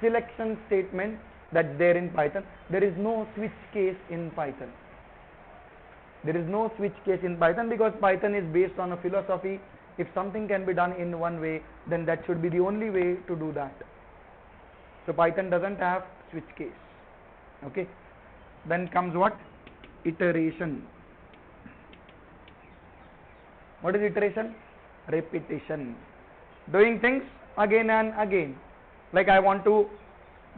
selection statement that's there in Python. There is no switch case in Python. There is no switch case in Python because Python is based on a philosophy. If something can be done in one way, then that should be the only way to do that. So Python doesn't have switch case. Okay. Then comes what? Iteration. What is iteration? Repetition. Doing things again and again. Like I want to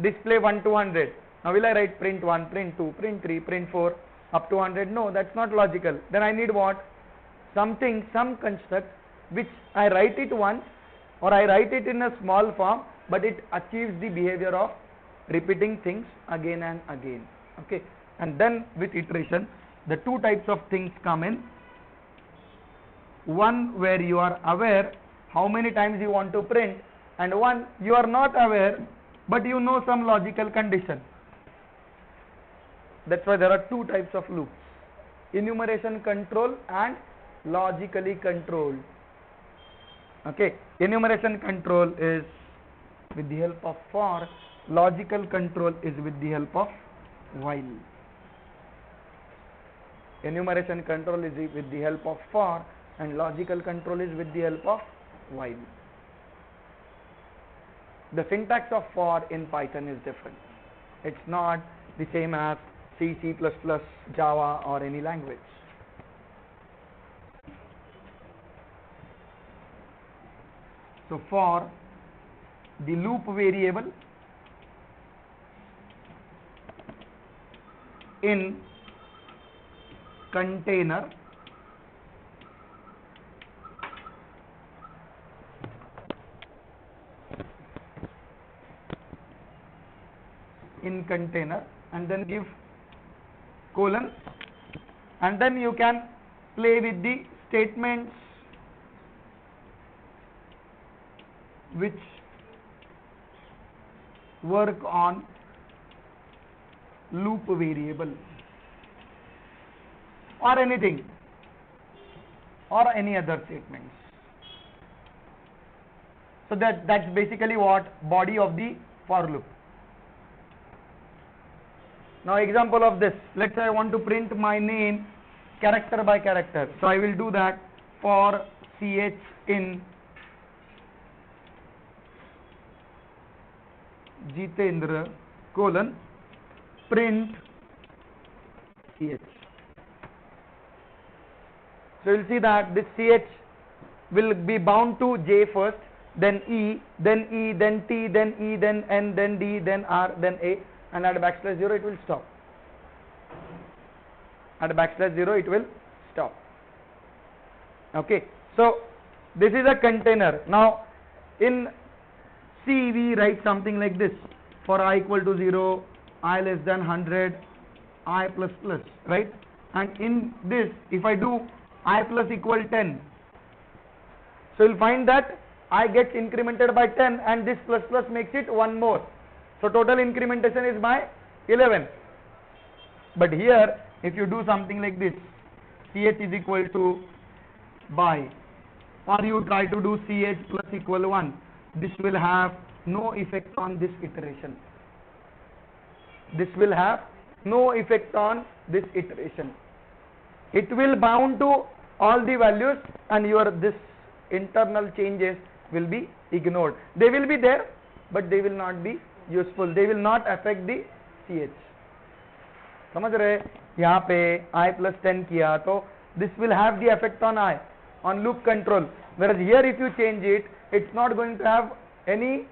display 1 to 100. Now will I write print 1, print 2, print 3, print 4 up to 100? No, that's not logical. Then I need what? Something, some construct which I write it once or I write it in a small form, but it achieves the behavior of repeating things again and again. Okay, and then with iteration, the two types of things come in. One where you are aware how many times you want to print, and one you are not aware but you know some logical condition. That's why there are two types of loops: enumeration control and logically controlled. Okay, enumeration control is with the help of for, logical control is with the help of while. Enumeration control is with the help of for and logical control is with the help of while. The syntax of for in Python is different. It's not the same as C, C++, Java or any language. So for the loop variable in container and then give colon, and then you can play with the statements which work on loop variable or anything or any other statements. So that's basically what body of the for loop. Now example of this, let's say I want to print my name character by character. So I will do that for ch in Jitendra colon print ch. So you'll see that this ch will be bound to j first, then e, then t, then e, then n, then d, then r, then a, and at \0 it will stop. At \0 it will stop. Okay, so this is a container. Now in C we write something like this: for I equal to 0, I less than 100, I plus plus, right? And in this, if I do I plus equal 10, so you'll find that I gets incremented by 10 and this plus plus makes it one more. So total incrementation is by 11. But here if you do something like this, ch is equal to by, or you try to do ch plus equal 1, this will have no effect on this iteration. This will have no effect on this iteration. It will bound to all the values and your this internal changes will be ignored. They will be there but they will not be useful. They will not affect the ch. समझ रहे? यहाँ पे I plus 10 किया तो this will have the effect on I, on loop control, whereas here if you change it, it's not going to have any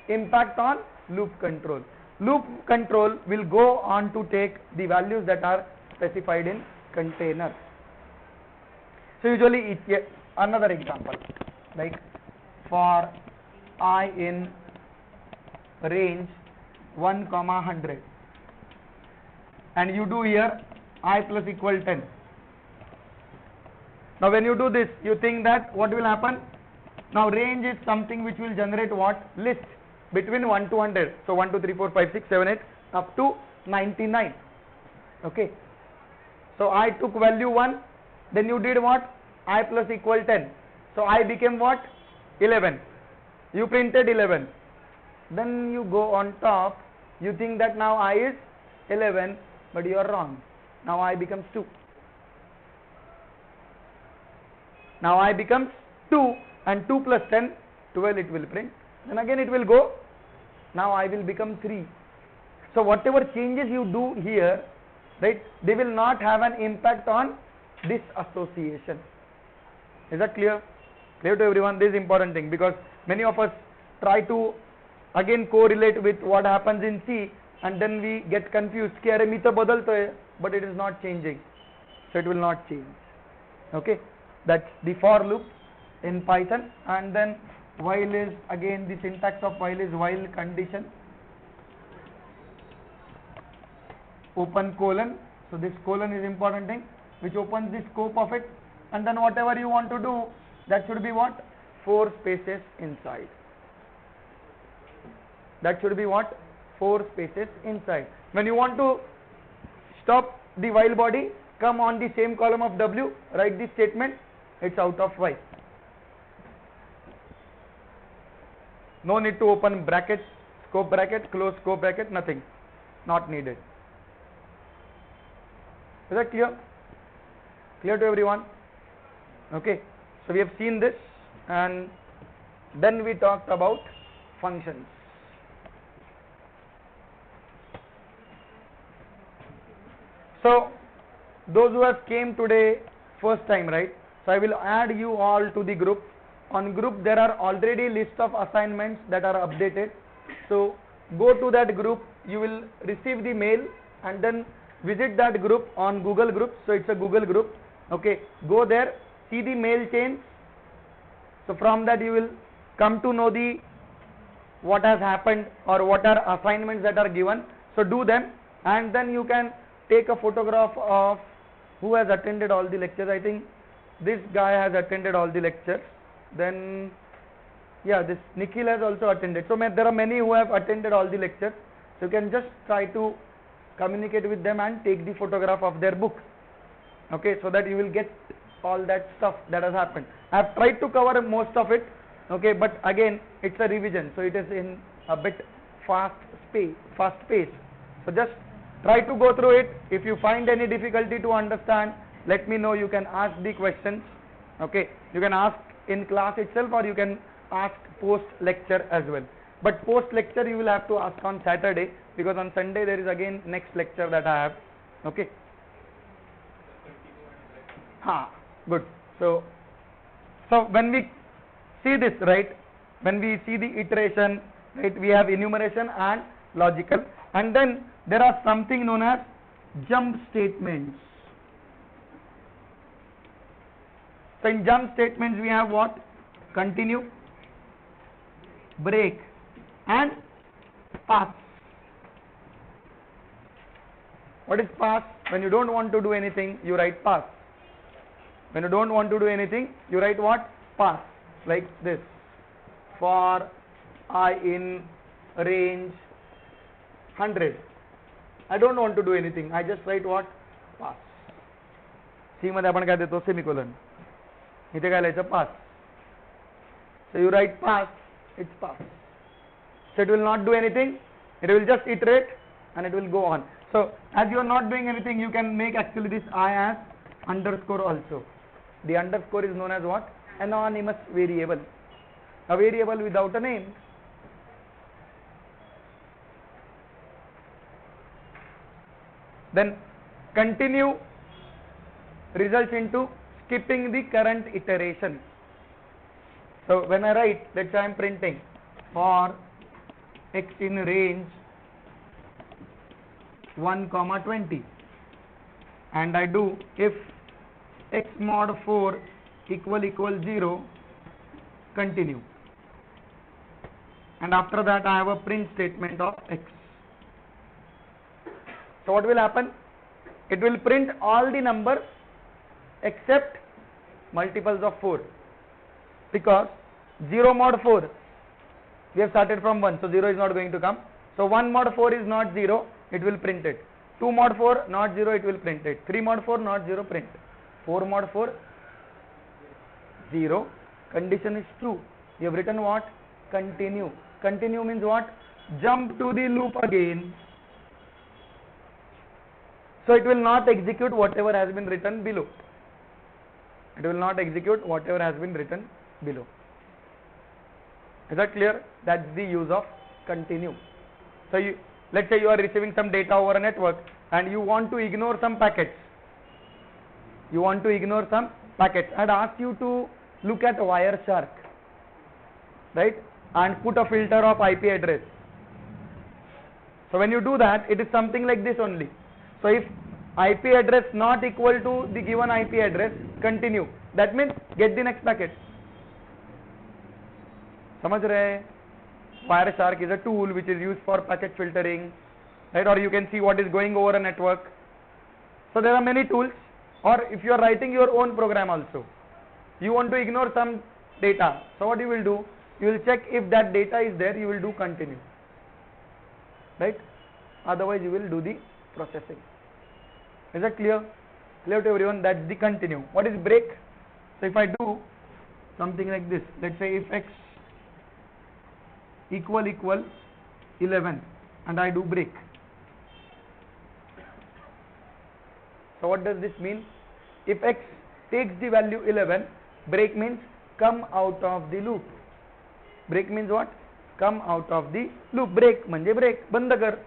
impact on loop control. Loop control will go on to take the values that are specified in container. So usually another example, like for I in range 1, 100, and you do here I plus equal 10. Now when you do this, you think that what will happen? Now range is something which will generate what? List between 1 to 100. So 1, 2, 3, 4, 5, 6, 7, 8 up to 99. Okay. So I took value 1, then you did what? I plus equal 10. So I became what? 11. You printed 11. Then you go on top, you think that now I is 11, but you are wrong. Now I becomes 2. Now I becomes 2 and 2 plus 10, 12 it will print. Then again it will go. Now I will become 3. So whatever changes you do here, right, they will not have an impact on this association. Is that clear? Clear to everyone? This is important thing, because many of us try to again correlate with what happens in C, and then we get confused कि अरे मी तर बदलतोय, but it is not changing, so it will not change. Okay, that's the for loop in Python. And then while is, again the syntax of while is while condition open colon, so this colon is important thing which opens the scope of it, and then whatever you want to do, that should be what, 4 spaces inside. That should be what, 4 spaces inside. When you want to stop the while body, come on the same column of W, write this statement, it's out of while. No need to open bracket, scope bracket, close scope bracket, nothing, not needed. Is that clear? Clear to everyone? Okay, so we have seen this, and then we talked about functions. So those who have came today first time, right? So I will add you all to the group. On group there are already list of assignments that are updated. So go to that group, you will receive the mail, and then visit that group on Google Groups. So it's a Google group. Okay, go there, see the mail chain. So from that you will come to know the what has happened or what are assignments that are given. So do them, and then you can take a photograph of who has attended all the lectures. I think this guy has attended all the lectures. Then yeah, this Nikhil has also attended. So there are many who have attended all the lectures. So you can just try to communicate with them and take the photograph of their book. Okay, so that you will get all that stuff that has happened. I have tried to cover most of it. Okay, but again it's a revision, so it is in a bit fast pace. So just try to go through it. If you find any difficulty to understand, let me know. You can ask the questions. Okay, you can ask in class itself, or you can ask post lecture as well. But post lecture you will have to ask on Saturday, because on Sunday there is again next lecture that I have. Okay. Good. So when we see this, right, when we see the iteration, right, we have enumeration and logical, and then there are something known as jump statements. So in jump statements we have what? Continue, break, and pass. What is pass? When you don't want to do anything, you write pass. When you don't want to do anything, you write what? Pass. Like this. For I in range 100. I don't want to do anything. I just write what? Pass. C मध्ये आपण काय देतो? Semicolon. इथे काय लिहायचं? Pass. So you write pass, it's pass. So it will not do anything. It will just iterate and it will go on. So as you are not doing anything, you can make actually this I as underscore also. The underscore is known as what? Anonymous variable. A variable without a name. Then continue results into skipping the current iteration. So when I write, let's say I am printing for x in range 1, 20, and I do if x mod 4 equal 0, continue, and after that I have a print statement of x. So what will happen? It will print all the numbers except multiples of 4, because 0 mod 4, we have started from 1, so 0 is not going to come. So 1 mod 4 is not 0, it will print it. 2 mod 4 not 0, it will print it. 3 mod 4 not 0, print. 4 mod 4 0, condition is true. We have written what? Continue. Continue means what? Jump to the loop again. So it will not execute whatever has been written below. It will not execute whatever has been written below. Is that clear? That's the use of continue. So let's say you are receiving some data over a network and you want to ignore some packets. I'd ask you to look at Wireshark, right? and put a filter of IP address. So when you do that, it is something like this only. So if IP address not equal to the given IP address, continue. That means get the next packet. समझ रहे? Wireshark is a tool which is used for packet filtering, right? Or you can see what is going over a network. So there are many tools. Or if you are writing your own program also, you want to ignore some data. So what you will do? You will check if that data is there. You will do continue, right? Otherwise you will do the processing. Is that clear? Clear to everyone? That's the continue. What is break? So if I do something like this, let's say if x equal 11 and I do break. So what does this mean? If x takes the value 11, break means come out of the loop. Break means what? Come out of the loop. Break म्हणजे break, बंद कर.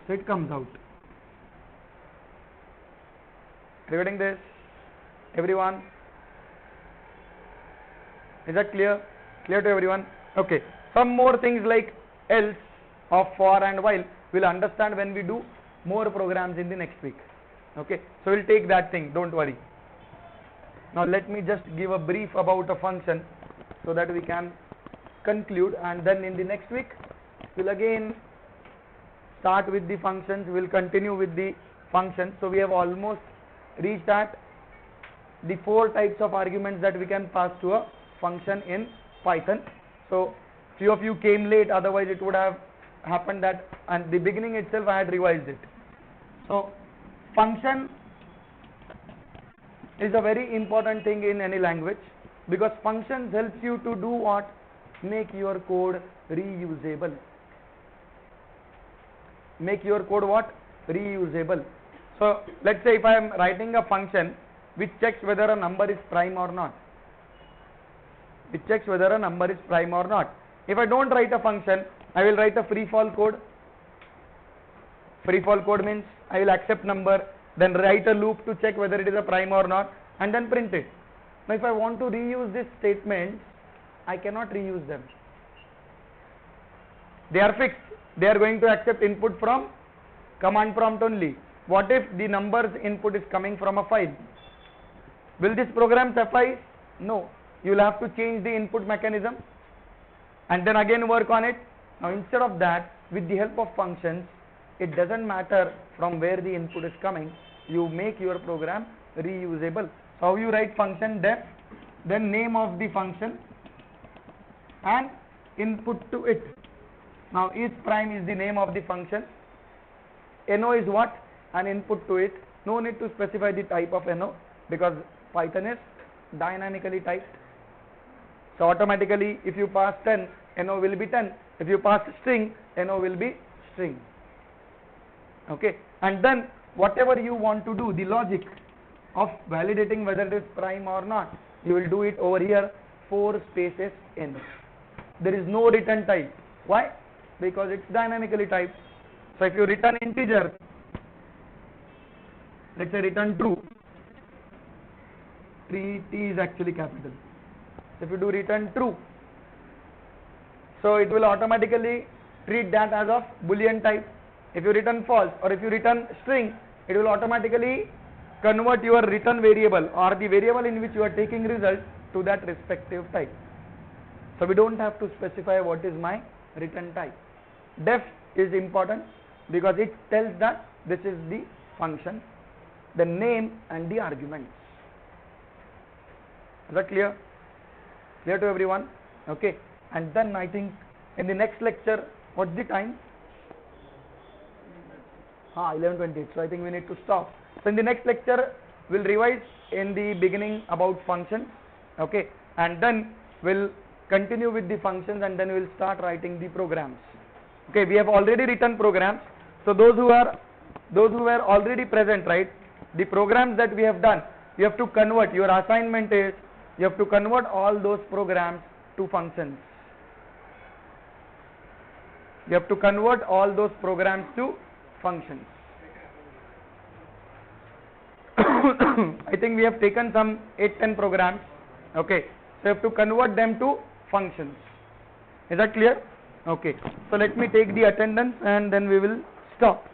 So it comes out. Regarding this, everyone, is that clear? Clear to everyone? Okay. Some more things like else, of, for and while we'll understand when we do more programs in the next week. Okay. So we'll take that thing, don't worry. Now let me just give a brief about a function so that we can conclude, and then in the next week we'll again start with the functions, we'll continue with the functions. So we have almost reached at the 4 types of arguments that we can pass to a function in Python. So few of you came late, otherwise it would have happened that at the beginning itself I had revised it. So function is a very important thing in any language, because functions helps you to do what? Make your code reusable. Make your code what? Reusable. So let's say if I am writing a function which checks whether a number is prime or not. It checks whether a number is prime or not. If I don't write a function, I will write a free fall code. Free fall code means I will accept number, then write a loop to check whether it is a prime or not, and then print it. Now if I want to reuse this statement, I cannot reuse them. They are fixed. They are going to accept input from command prompt only. What if the numbers input is coming from a file? Will this program suffice? No. You will have to change the input mechanism and then again work on it. Now instead of that, with the help of functions, it doesn't matter from where the input is coming, you make your program reusable. So how you write function def, then name of the function and input to it. Now is prime is the name of the function. No is what? An input to it. No need to specify the type of no, because Python is dynamically typed. So automatically if you pass 10, no will be 10. If you pass string, no will be string. Okay. And then whatever you want to do, the logic of validating whether it is prime or not, you will do it over here, 4 spaces n. There is no return type. Why? Because it's dynamically typed. So if you return integer, let's say return true, T is actually capital. If you do return true, so it will automatically treat that as of boolean type. If you return false or if you return string, it will automatically convert your return variable or the variable in which you are taking result to that respective type. So we don't have to specify what is my return type. Def is important because it tells that this is the function, the name and the arguments. Is that clear? Clear to everyone? Okay. And then I think in the next lecture, what's the time? 11:28. So I think we need to stop. So in the next lecture, we'll revise in the beginning about functions. Okay. And then we'll continue with the functions and then we'll start writing the programs. Okay. We have already written programs. So those who were already present, right? The programs that we have done, you have to convert. Your assignment is you have to convert all those programs to functions. You have to convert all those programs to functions. I think we have taken some 8-10 programs. Okay. So you have to convert them to functions. Is that clear? Okay. So let me take the attendance and then we will stop.